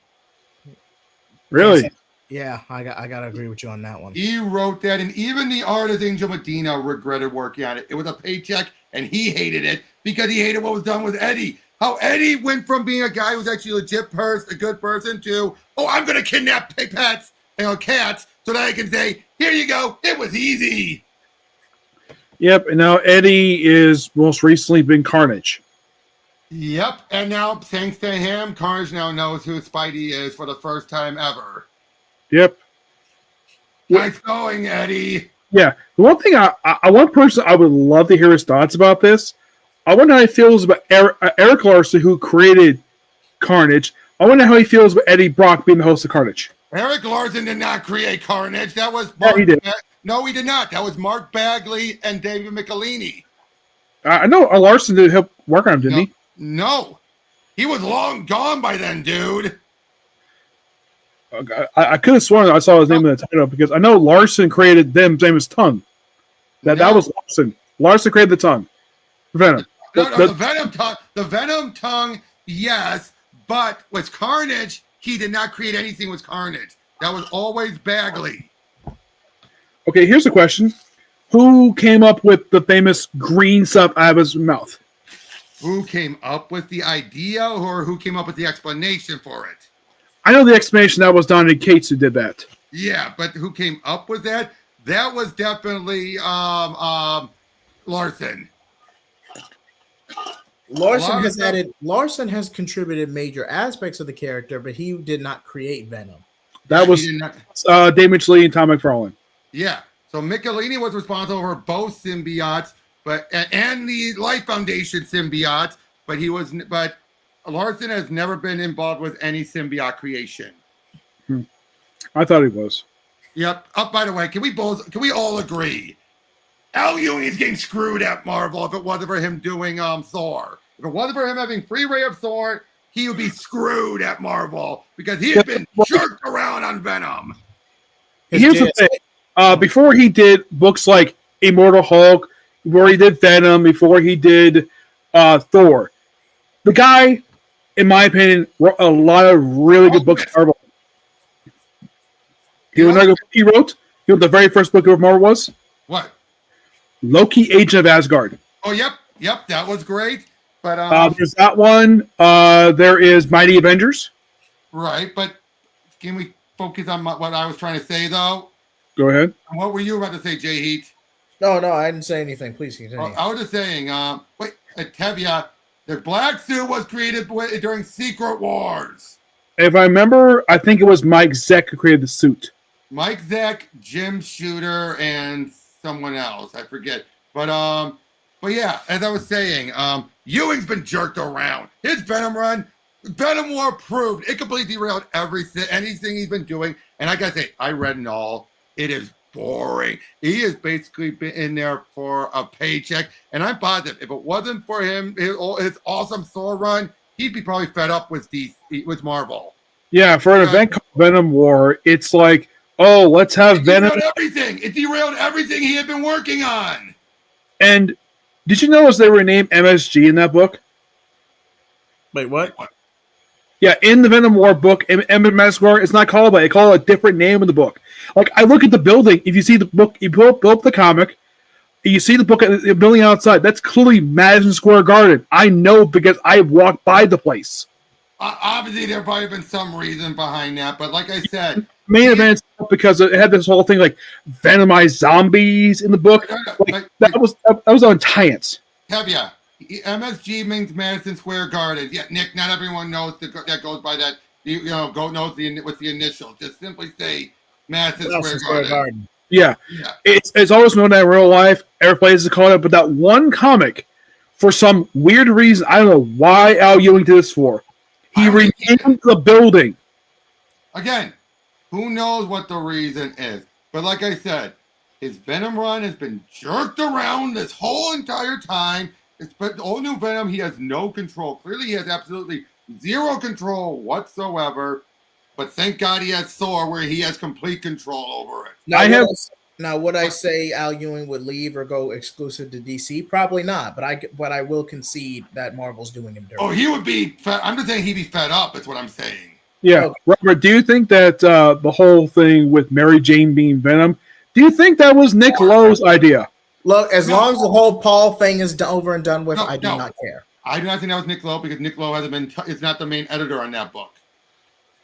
Really? Yeah, I gotta agree with you on that one. He wrote that, and even the artist Angel Medina regretted working on it. It was a paycheck, and he hated it because he hated what was done with Eddie. How Eddie went from being a guy who's actually a legit a good person, to, oh, I'm going to kidnap pets and cats so that I can say, here you go, it was easy. Yep, and now Eddie is most recently been Carnage. Yep, and now, thanks to him, Carnage now knows who Spidey is for the first time ever. Yep. Nice going, Eddie. Yeah, the one thing one person I would love to hear his thoughts about this. I wonder how he feels about Eric Larson, who created Carnage. I wonder how he feels about Eddie Brock being the host of Carnage. Eric Larson did not create Carnage. That was Mark. Yeah, he did. No, he did not. That was Mark Bagley and David Michelini. I know Larson did help work on him, didn't he? No. He was long gone by then, dude. I could have sworn I saw his name in the title because I know Larson created them. His name is Tongue. That was Larson. Larson created the Tongue. Venom. The Venom tongue. The Venom tongue, yes, but with Carnage, he did not create anything with Carnage. That was always Bagley. Okay, here's a question: who came up with the famous green stuff out of his mouth? Who came up with the idea, or who came up with the explanation for it? I know the explanation. That was Donny Cates who did that. Yeah, but who came up with that? That was definitely Larson. Larson has contributed major aspects of the character, but he did not create Venom. That was Damage Lee and Tom McFarlane. Yeah. So Michelini was responsible for both symbiotes, and the Life Foundation symbiotes, but Larson has never been involved with any symbiote creation. I thought he was. Yep. By the way, can we all agree? Al Ewing's getting screwed at Marvel if it wasn't for him doing Thor. If it wasn't for him having free ray of Thor, he would be screwed at Marvel because he had been jerked around on Venom. Here's the thing. Before he did books like Immortal Hulk, before he did Venom, before he did Thor, the guy, in my opinion, wrote a lot of really good books for Marvel. You know what he wrote? You know what the very first book of Marvel was? What? Loki, Agent of Asgard. Oh, yep, that was great. But there's that one. There is Mighty Avengers. Right, but can we focus on what I was trying to say, though? Go ahead. What were you about to say, Jay Heat? No, I didn't say anything. Please continue. I was just saying, Tevya, the black suit was created during Secret Wars. If I remember, I think it was Mike Zeck who created the suit. Mike Zeck, Jim Shooter, and someone else. I forget. But yeah, as I was saying, Ewing's been jerked around. His Venom run, Venom War proved it completely derailed anything he's been doing. And I gotta say, I read it all. It is boring. He has basically been in there for a paycheck. And I'm positive if it wasn't for him, his awesome Thor run, he'd be probably fed up with Marvel. Yeah, for an event called Venom War, it's like, oh, let's have Venom. It derailed everything he had been working on. And did you notice they were named MSG in that book? Wait, what? Yeah, in the Venom War book, MSG, it's not called that. They call it a different name in the book. Like, I look at the building. If you see the book, you pull up the comic, you see the book, the building outside. That's clearly Madison Square Garden. I know because I walked by the place. Obviously, there probably been some reason behind that, but like I said, main events because it had this whole thing like Venomized zombies in the book. That was on tie-ins. Tevya, MSG means Madison Square Garden. Yeah, Nick, not everyone knows that goes by that. Knows with the initials. Just simply say Madison Square Garden. Yeah, Yeah. it's always known that in real life. Every place is called it, but that one comic, for some weird reason, I don't know why Al Ewing did this for. He I don't think he- renamed the building. Again, who knows what the reason is? But like I said, his Venom run has been jerked around this whole entire time. It's but all new Venom, he has no control. Clearly, he has absolutely zero control whatsoever. But thank God he has Thor, where he has complete control over it. Now, I have- would I say Al Ewing would leave or go exclusive to DC? Probably not. But I will concede that Marvel's doing him dirty. Oh, he would be. I'm just saying he'd be fed up. That's what I'm saying. Yeah, Okay. Robert, do you think that the whole thing with Mary Jane being Venom, do you think that was Nick Lowe's idea? Look, as No. long as the whole Paul thing is over and done with, No, I do no. not care. I do not think that was Nick Lowe because Nick Lowe hasn't been. Is not the main editor on that book.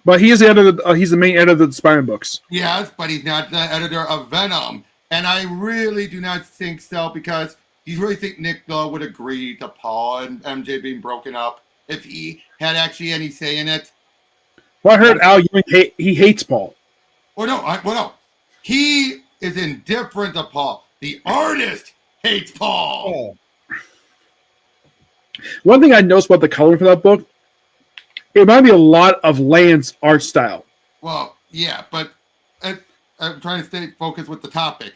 But he is the editor. He's the main editor of the Spider-Man books. Yes, but he's not the editor of Venom, and I really do not think so because do you really think Nick Lowe would agree to Paul and MJ being broken up if he had actually any say in it? Well, I heard Al Ewing he hates Paul. Well, no. He is indifferent to Paul. The artist hates Paul. Oh, One thing I noticed about the coloring for that book, it reminded me a lot of Land's art style. Well, yeah, but I'm trying to stay focused with the topic.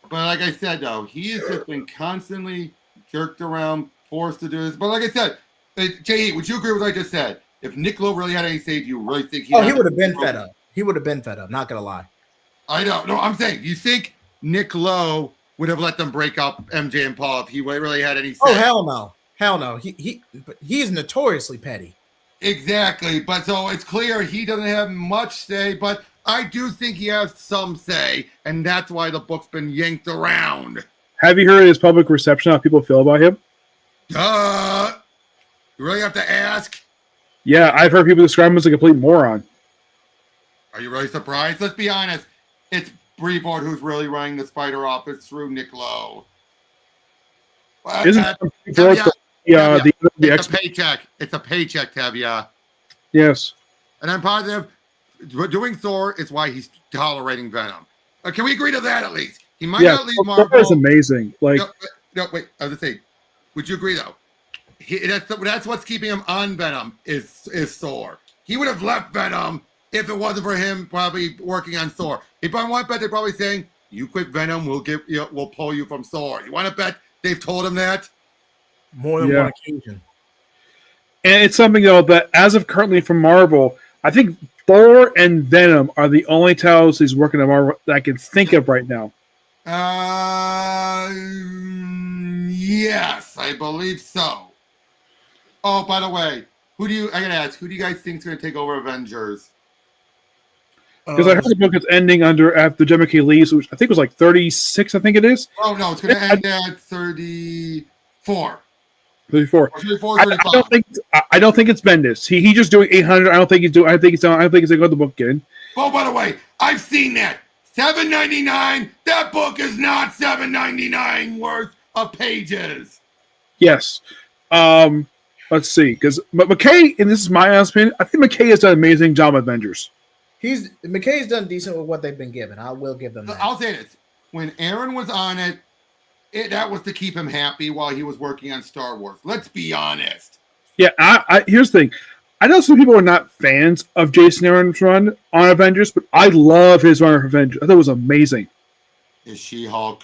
But like I said, though, he has just been constantly jerked around, forced to do this. But like I said, J.E., would you agree with what I just said? If Nick Lowe really had any say, do you really think he would have been fed up. He would have been fed up. Not gonna lie. I don't know. I'm saying, you think Nick Lowe would have let them break up MJ and Paul if he really had any say? Oh hell no. He's notoriously petty. Exactly. But so it's clear he doesn't have much say, but I do think he has some say, and that's why the book's been yanked around. Have you heard his public reception, how people feel about him? Duh. You really have to ask? Yeah, I've heard people describe him as a complete moron. Are you really surprised? Let's be honest. It's Brevoort who's really running the Spider office through Nick Lowe. Well, Isn't Tevya, the it's a paycheck. It's a paycheck, Tevya. Yes. And I'm positive doing Thor is why he's tolerating Venom. Can we agree to that at least? He might not leave Marvel. Thor is amazing. Like, no, wait. I was gonna say, would you agree though? That's what's keeping him on Venom is Thor. He would have left Venom if it wasn't for him probably working on Thor. If I want to bet, they're probably saying, "You quit Venom, we'll pull you from Thor." You want to bet they've told him that? More than one occasion. And it's something though that as of currently from Marvel, I think Thor and Venom are the only titles he's working on Marvel that I can think of right now. Yes, I believe so. Oh, by the way, I gotta ask, who do you guys think is gonna take over Avengers? Because I heard the book is ending after Gemma K. leaves, which I think was like 36, I think it is. Oh no, it's gonna end at 34. 34. Or 34, I 35. don't think it's Bendis. He just doing 800. I don't think he's gonna go the book again. Oh, by the way, I've seen that. $7.99. That book is not $7.99 worth of pages. Yes. Let's see, because McKay, and this is my honest opinion, I think McKay has done an amazing job with Avengers. McKay's done decent with what they've been given. I will give them that. I'll say this: when Aaron was on it, that was to keep him happy while he was working on Star Wars. Let's be honest. Yeah, here's the thing. I know some people are not fans of Jason Aaron's run on Avengers, but I love his run on Avengers. I thought it was amazing. Is She-Hulk?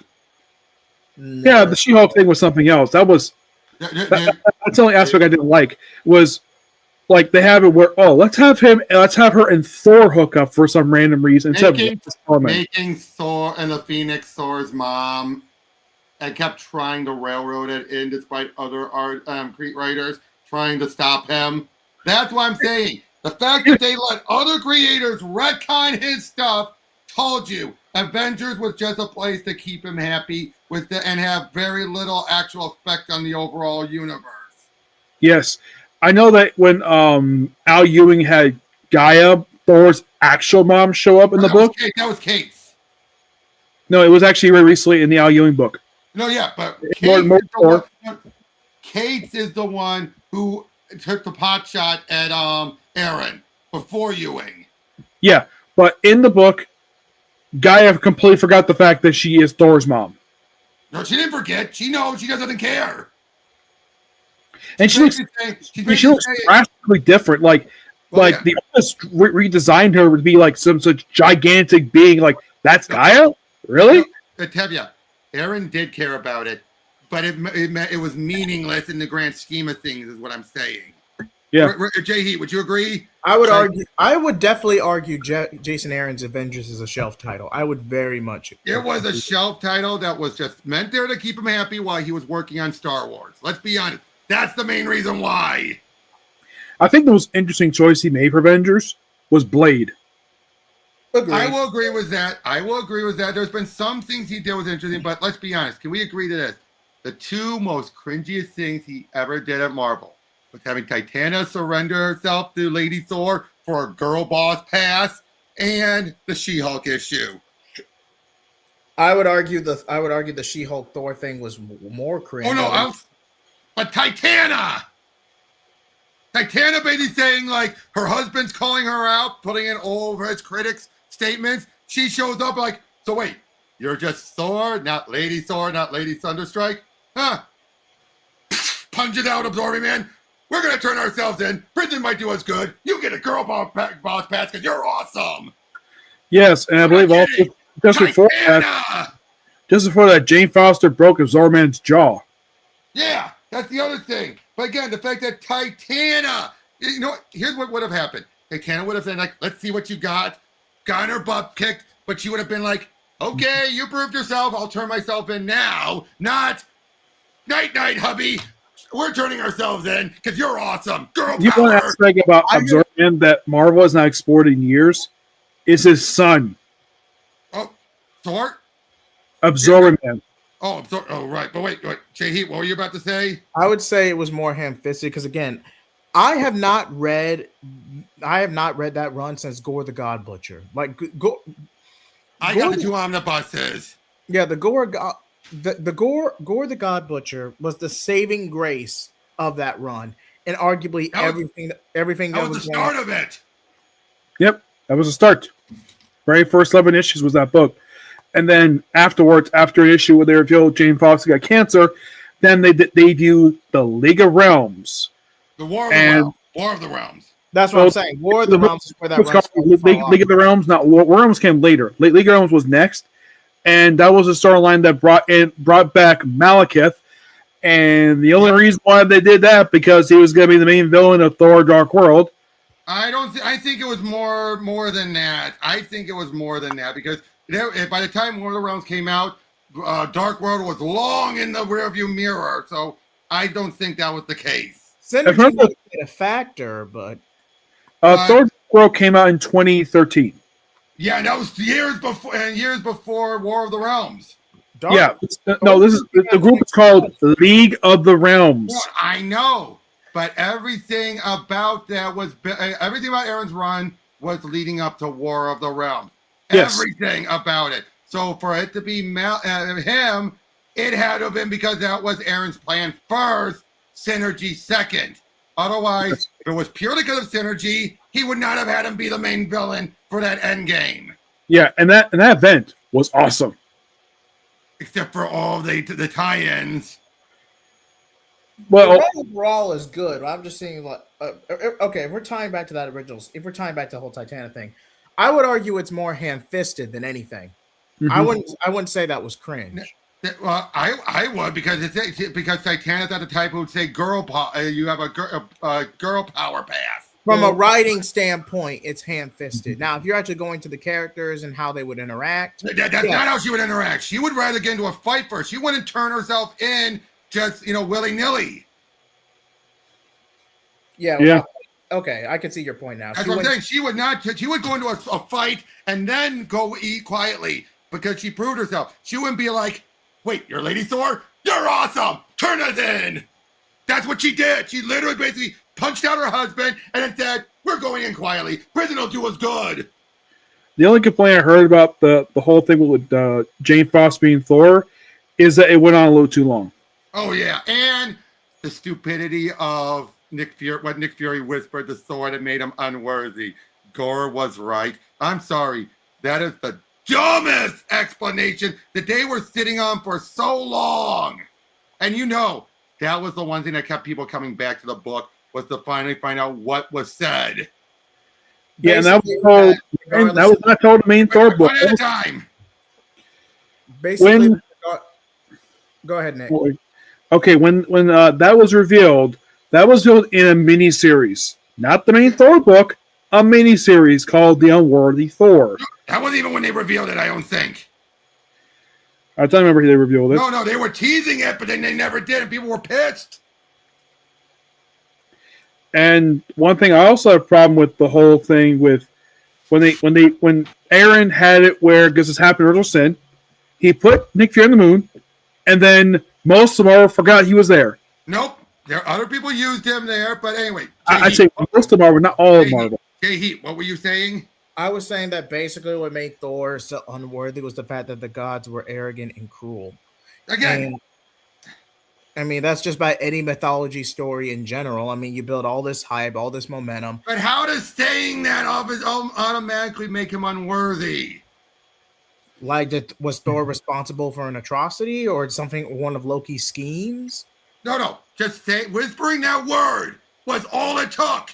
No. Yeah, the She-Hulk thing was something else. That's the only aspect I didn't like was like they have it where let's have her and Thor hook up for some random reason making Thor and the Phoenix Thor's mom, and kept trying to railroad it in despite other writers trying to stop him. That's what I'm saying. The fact that they let other creators retcon his stuff told you Avengers was just a place to keep him happy and have very little actual effect on the overall universe. Yes. I know that when Al Ewing had Gaia, Thor's actual mom, show up in the book. That was Kate's. No, it was actually very recently in the Al Ewing book. No, yeah, but Kate's is the one who took the pot shot at Aaron before Ewing. Yeah, but in the book, Gaia completely forgot the fact that she is Thor's mom. No, she didn't forget. She knows. She doesn't care. And she looks drastically different. Like the artist redesigned her to be like some such gigantic being. Like, that's Gaia? Really? Tevya, Aaron did care about it, but it was meaningless in the grand scheme of things, is what I'm saying. Yeah. Jay Heat, would you agree? I would definitely argue Jason Aaron's Avengers is a shelf title. I would very much. It was a shelf title that was just meant there to keep him happy while he was working on Star Wars. Let's be honest. That's the main reason why. I think the most interesting choice he made for Avengers was Blade. Agreed. I will agree with that. There's been some things he did was interesting, but let's be honest. Can we agree to this? The two most cringiest things he ever did at Marvel was having Titania surrender herself to Lady Thor for a girl boss pass and the She-Hulk issue. I would argue the She-Hulk Thor thing was more cringe. Oh no, but Titania basically saying like her husband's calling her out, putting in all of his critics' statements. She shows up like, so wait, you're just Thor, not Lady Thunderstrike? Huh? Punch it out, Absorbing Man. We're going to turn ourselves in. Prison might do us good. You get a girl boss pass because you're awesome. Yes, and I believe also just before that, Jane Foster broke Absorbman's jaw. Yeah, that's the other thing. But again, the fact that Titania, here's what would have happened. Titania would have been like, let's see what you got her butt kicked, but she would have been like, okay, you proved yourself. I'll turn myself in now. Not night, hubby. We're turning ourselves in because you're awesome. Girl you power. One aspect about Absorbman that Marvel has not explored in years is his son. Oh, Thor? Absorbman. Oh, right. But wait. Jay Heat, what were you about to say? I would say it was more ham-fisted because, again, I have not read that run since Gore the God Butcher. Like, I got the two omnibuses. Yeah, the Gore the God Butcher was the saving grace of that run, and arguably everything that was the start of it. Yep, that was the start. Very first 11 issues was that book, and then afterwards, after an issue where they revealed Jane Foster got cancer, then they do the League of Realms, the War of the Realms. That's what I'm saying. War of the Realms is where that runs. League of the Realms, not War Realms came later. League of Realms was next. And that was a storyline that brought back Malekith. And the only reason why they did that because he was going to be the main villain of Thor: Dark World. I think it was more than that. I think it was more than that because by the time War of the Realms came out, Dark World was long in the rearview mirror. So I don't think that was the case. Synergy was a factor, but Thor: Dark World came out in 2013. Yeah, and that was years before War of the Realms. This is the group is called League of the Realms. Well, I know, but everything about Aaron's run was leading up to War of the Realms. Yes. Everything about it. So for it to be him, it had to have been because that was Aaron's plan first, Synergy second. Otherwise, if it was purely because of Synergy, he would not have had him be the main villain for that end game. Yeah, and that event was awesome. Except for all the tie-ins. Well, the overall is good. I'm just saying, like, okay, if we're tying back to that if we're tying back to the whole Titania thing, I would argue it's more ham-fisted than anything. Mm-hmm. I wouldn't say that was cringe. Well, I would because Titania's not the type who would say you have a girl power pass. From a writing standpoint, it's ham-fisted. Now, if you're actually going to the characters and how they would interact, that's not how she would interact. She would rather get into a fight first. She wouldn't turn herself in just willy-nilly. Yeah. Well, okay, I can see your point now. That's what I'm saying. She would not. She would go into a fight and then go eat quietly because she proved herself. She wouldn't be like, "Wait, you're Lady Thor? You're awesome. Turn us in." That's what she did. She literally basically punched out her husband and then said, "We're going in quietly. Prison will do us good." The only complaint I heard about the whole thing with Jane Foster being Thor is that it went on a little too long. Oh yeah, and the stupidity of Nick Fury. What Nick Fury whispered to Thor that made him unworthy. Gore was right. I'm sorry. That is the dumbest explanation that they were sitting on for so long. And that was the one thing that kept people coming back to the book, was to finally find out what was said. Yeah, and that was not told in the main Thor book. One at a time. Basically, go ahead, Nick. Okay, when that was revealed in a mini series, not the main Thor book, a mini series called The Unworthy Thor. That wasn't even when they revealed it, I don't think. I don't remember they revealed it. No, they were teasing it, but then they never did, and people were pissed. And one thing I also have a problem with the whole thing with when Aaron had it where, because this happened in Original Sin, he put Nick Fury on the moon, and then most of Marvel forgot he was there. Nope. There other people used him there, but anyway. I'd say most of Marvel, not all of Marvel. Heat, what were you saying? I was saying that basically what made Thor so unworthy was the fact that the gods were arrogant and cruel. Again. I mean, that's just by any mythology story in general. I mean, you build all this hype, all this momentum. But how does saying that of his own automatically make him unworthy? Like, was Thor responsible for an atrocity or something, one of Loki's schemes? No. Just whispering that word was all it took.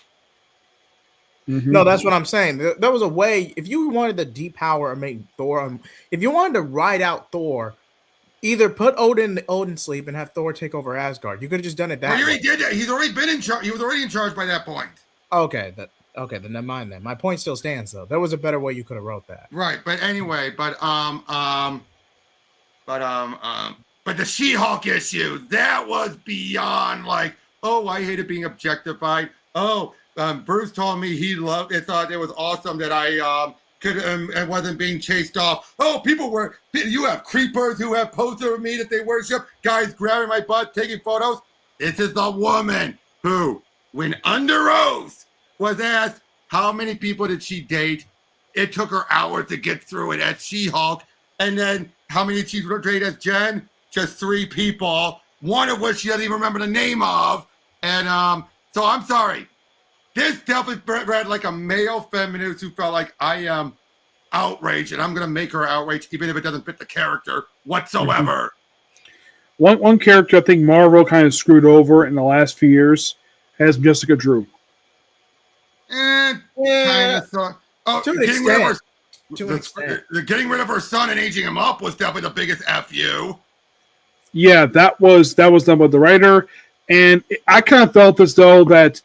Mm-hmm. No, that's what I'm saying. There was a way, if you wanted the deep power of making Thor, if you wanted to ride out Thor, either put Odin sleep and have Thor take over Asgard. You could have just done it that way. He already did that. He's already been in charge. He was already in charge by that point. Okay, then never mind then. My point still stands though. There was a better way you could have wrote that. Right, but anyway, but the She-Hulk issue, that was beyond like, oh, I hated being objectified. Oh, Bruce told me he thought it was awesome that I and wasn't being chased off. Oh, you have creepers who have posters of me that they worship, guys grabbing my butt, taking photos. This is the woman who, when under oath, was asked how many people did she date. It took her hours to get through it as She-Hulk. And then how many did she date as Jen? Just 3 people, one of which she doesn't even remember the name of. And so I'm sorry. This definitely read like a male feminist who felt like, I am outraged and I'm going to make her outraged even if it doesn't fit the character whatsoever. One character I think Marvel kind of screwed over in the last few years has Jessica Drew. Kind of thought. Oh, getting rid of her son and aging him up was definitely the biggest FU. Yeah, that was done by the writer. And I kind of felt as though that,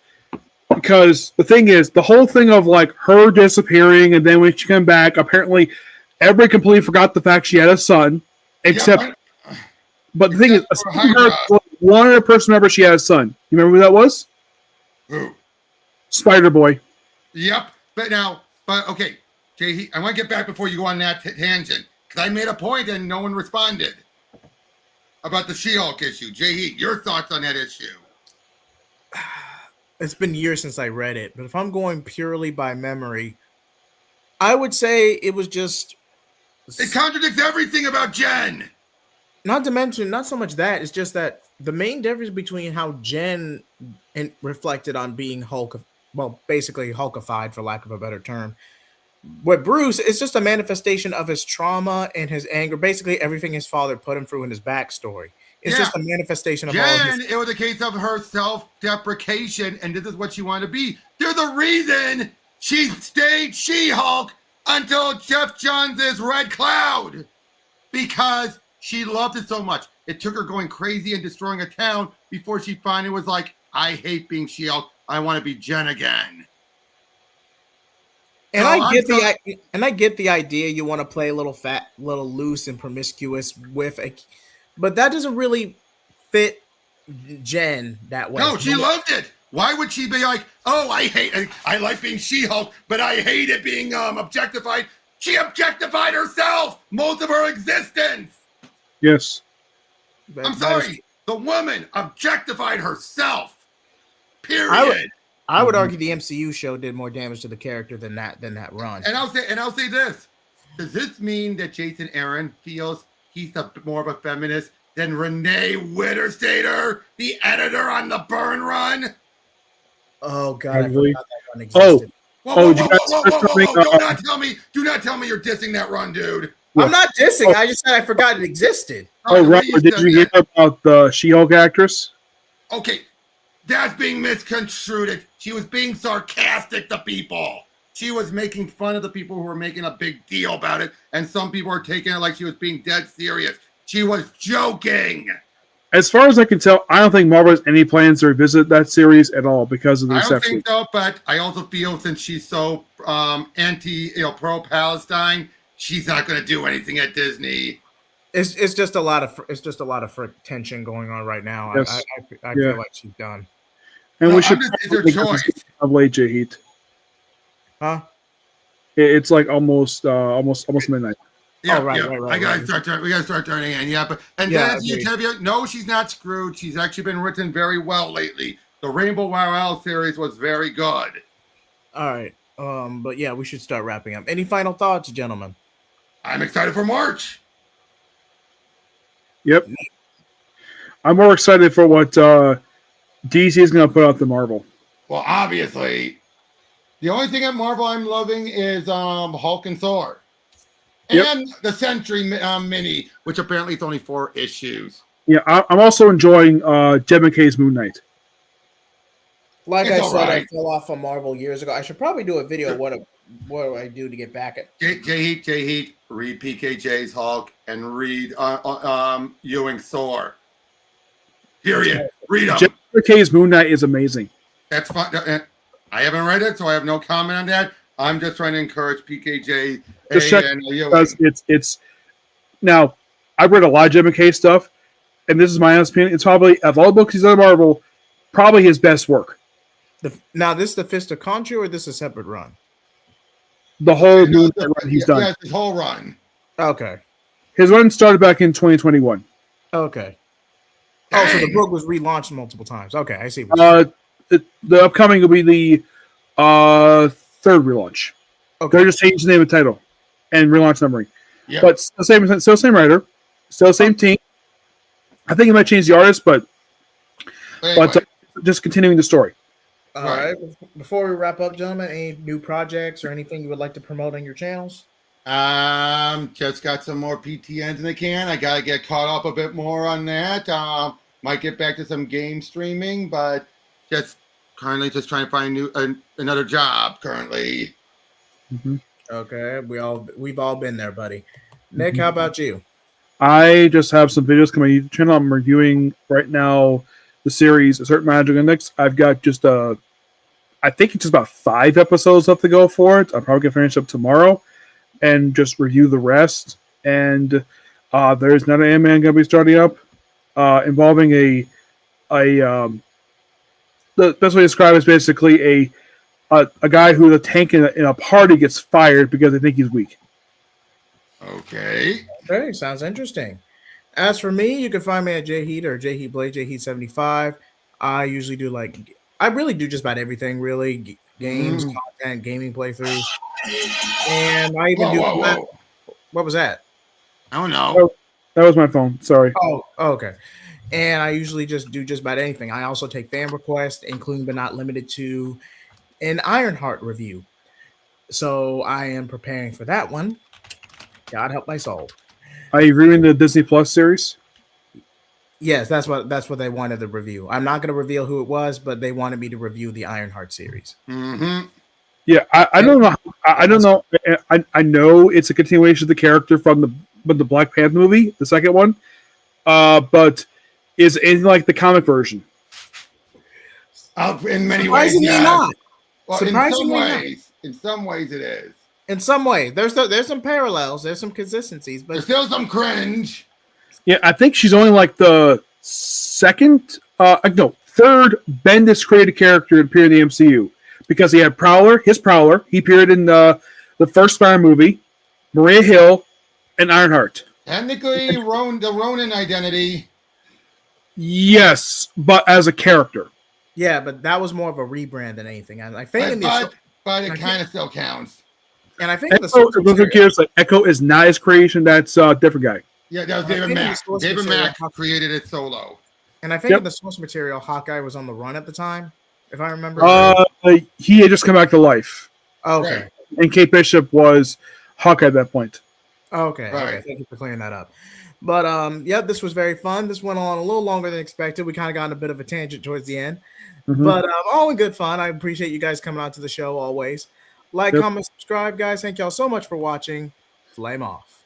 because the thing is, the whole thing of like her disappearing and then when she came back, apparently everybody completely forgot the fact she had a son, except. But the thing is, one other person remember she had a son. You remember who that was? Who? Spider-Boy. Yep. But okay, Jay, I want to get back before you go on that tangent, because I made a point and no one responded about the She-Hulk issue. Jay, your thoughts on that issue? It's been years since I read it, but if I'm going purely by memory, I would say it was just... It contradicts everything about Jen. Not to mention, not so much that, it's just that the main difference between how Jen reflected on being basically Hulkified, for lack of a better term, with Bruce, it's just a manifestation of his trauma and his anger, basically everything his father put him through in his backstory. It's just a manifestation of all of his... It was a case of her self-deprecation, and this is what she wanted to be. There's a reason she stayed She-Hulk until Jeff Johns' Red Cloud, because she loved it so much. It took her going crazy and destroying a town before she finally was like, I hate being She-Hulk. I want to be Jen again. And I get the idea you want to play a little loose and promiscuous with but that doesn't really fit Jen that way. No, she loved it. Why would she be like, oh, I like being She-Hulk, but I hate it being objectified? She objectified herself most of her existence. Yes. I'm sorry. The woman objectified herself. Period. I would argue the MCU show did more damage to the character than that run. And I'll say this: does this mean that Jason Aaron feels he's more of a feminist than Renee Witterstater, the editor on the Burn Run? Oh God, I forgot that one existed. Whoa, Oh, whoa, did you whoa, guys whoa, whoa, start whoa, whoa, coming? whoa! Do not tell me you're dissing that run, dude. I'm not dissing. Oh. I just said I forgot it existed. Oh, The way Robert, did said you hear that. about the She-Hulk actress? Okay, that's being misconstrued. She was being sarcastic to people. She was making fun of the people who were making a big deal about it, and some people are taking it like she was being dead serious. She was joking. As far as I can tell, I don't think Marvel has any plans to revisit that series at all because of the I don't reception. think so, but I also feel since she's so pro-Palestine, she's not going to do anything at Disney. It's just a lot of tension going on right now. Yes. I Yeah. feel like she's done. And No, we should it's their probably get choice. this of late, Heat. Huh? It's like almost midnight. Yeah, Oh, right, yeah. right. We gotta start turning in. Yeah, but Yeah, then you tell you, no, she's not screwed. She's actually been written very well lately. The Rainbow Wow series was very good. All right. But yeah, we should start wrapping up. Any final thoughts, gentlemen? I'm excited for March. Yep. I'm more excited for what DC is going to put out than Marvel. Well, obviously, the only thing at Marvel I'm loving is Hulk and Thor. Yep. And the Sentry mini, which apparently it's only 4 issues. Yeah, I'm also enjoying Jed McKay's Moon Knight. Like It's I said, alright. I fell off on Marvel years ago. I should probably do a video. What do I do to get back at? J Heat, read PKJ's Hulk and read Ewing's Thor. Period. Read them. Jed McKay's Moon Knight is amazing. That's fine. I haven't read it, so I have no comment on that. I'm just trying to encourage PKJ Just check and Ewing. because it's now. I've read a lot of Jed McKay stuff, and this is my honest opinion. It's probably of all the books he's done at Marvel, probably his best work. Now, this is the Fist of Khonshu, or this is a separate run? The whole Moon Knight run he's done. Yeah, his whole run. Okay. His run started back in 2021. Okay. Oh, so the Dang. book was relaunched multiple times. Okay, I see. What you're saying. The upcoming will be the third relaunch. Okay. They're just changing the name and title and relaunch numbering. Yeah. But still same writer, still the same team. I think it might change the artist, but Anyway, just continuing the story. All right. Before we wrap up, gentlemen, any new projects or anything you would like to promote on your channels? just got some more PTNs in the can. I gotta get caught up a bit more on that. Might get back to some game streaming, but just currently just trying to find another job currently. Mm-hmm. Okay, we've all been there, buddy. Nick, how about you? I just have some videos coming on my YouTube channel. I'm reviewing right now the series A Certain Magic Index. I've got just I think it's just about 5 episodes left to go for it. I'm probably gonna finish up tomorrow and just review the rest. And there's another anime I'm gonna be starting up involving the best way to describe it is basically a guy who the tank in a party gets fired because they think he's weak. Okay. Okay, sounds interesting. As for me, you can find me at jheat or jheatblade, jheat75. I usually do I really do just about everything, really. Games, content, gaming playthroughs. And I even Whoa. What was that? I don't know. That was my phone. Sorry. Oh, okay. And I usually just do just about anything. I also take fan requests, including but not limited to an Ironheart review. So I am preparing for that one. God help my soul. Are you reviewing the Disney Plus series? Yes, that's what they wanted to review. I'm not going to reveal who it was, but they wanted me to review the Ironheart series. Mm-hmm. Yeah, I don't know. I don't know. I know it's a continuation of the character from the Black Panther movie, the second one. But is it anything like the comic version? In many ways, Surprisingly yes. not. Well, Surprisingly in some ways, it is. In some ways, there's some parallels, there's some consistencies, but There's still some cringe. Yeah, I think she's only like the third Bendis created character to appear in the MCU because he had his Prowler. He appeared in the first Spider movie, Maria Hill, and Ironheart. Technically, the Ronin identity. Yes, but as a character. yeah, but that was more of a rebrand than anything. And I think But it kind of still counts. and I think in the Echo, source material, Echo is not his creation. That's a different guy. Yeah, that was I David think Mack. the source David material- Mack created it solo. and I think Yep. in the source material, Hawkeye was on the run at the time, if I remember. He had just come back to life. Okay. And Kate Bishop was Hawkeye at that point. Okay. Right. Thank you for clearing that up. But yeah, this was very fun. This went on a little longer than expected. We kind of got on a bit of a tangent towards the end, Mhm. but all in good fun. I appreciate you guys coming out to the show always. Like, Yep. comment, subscribe, guys. Thank y'all so much for watching. Flame off.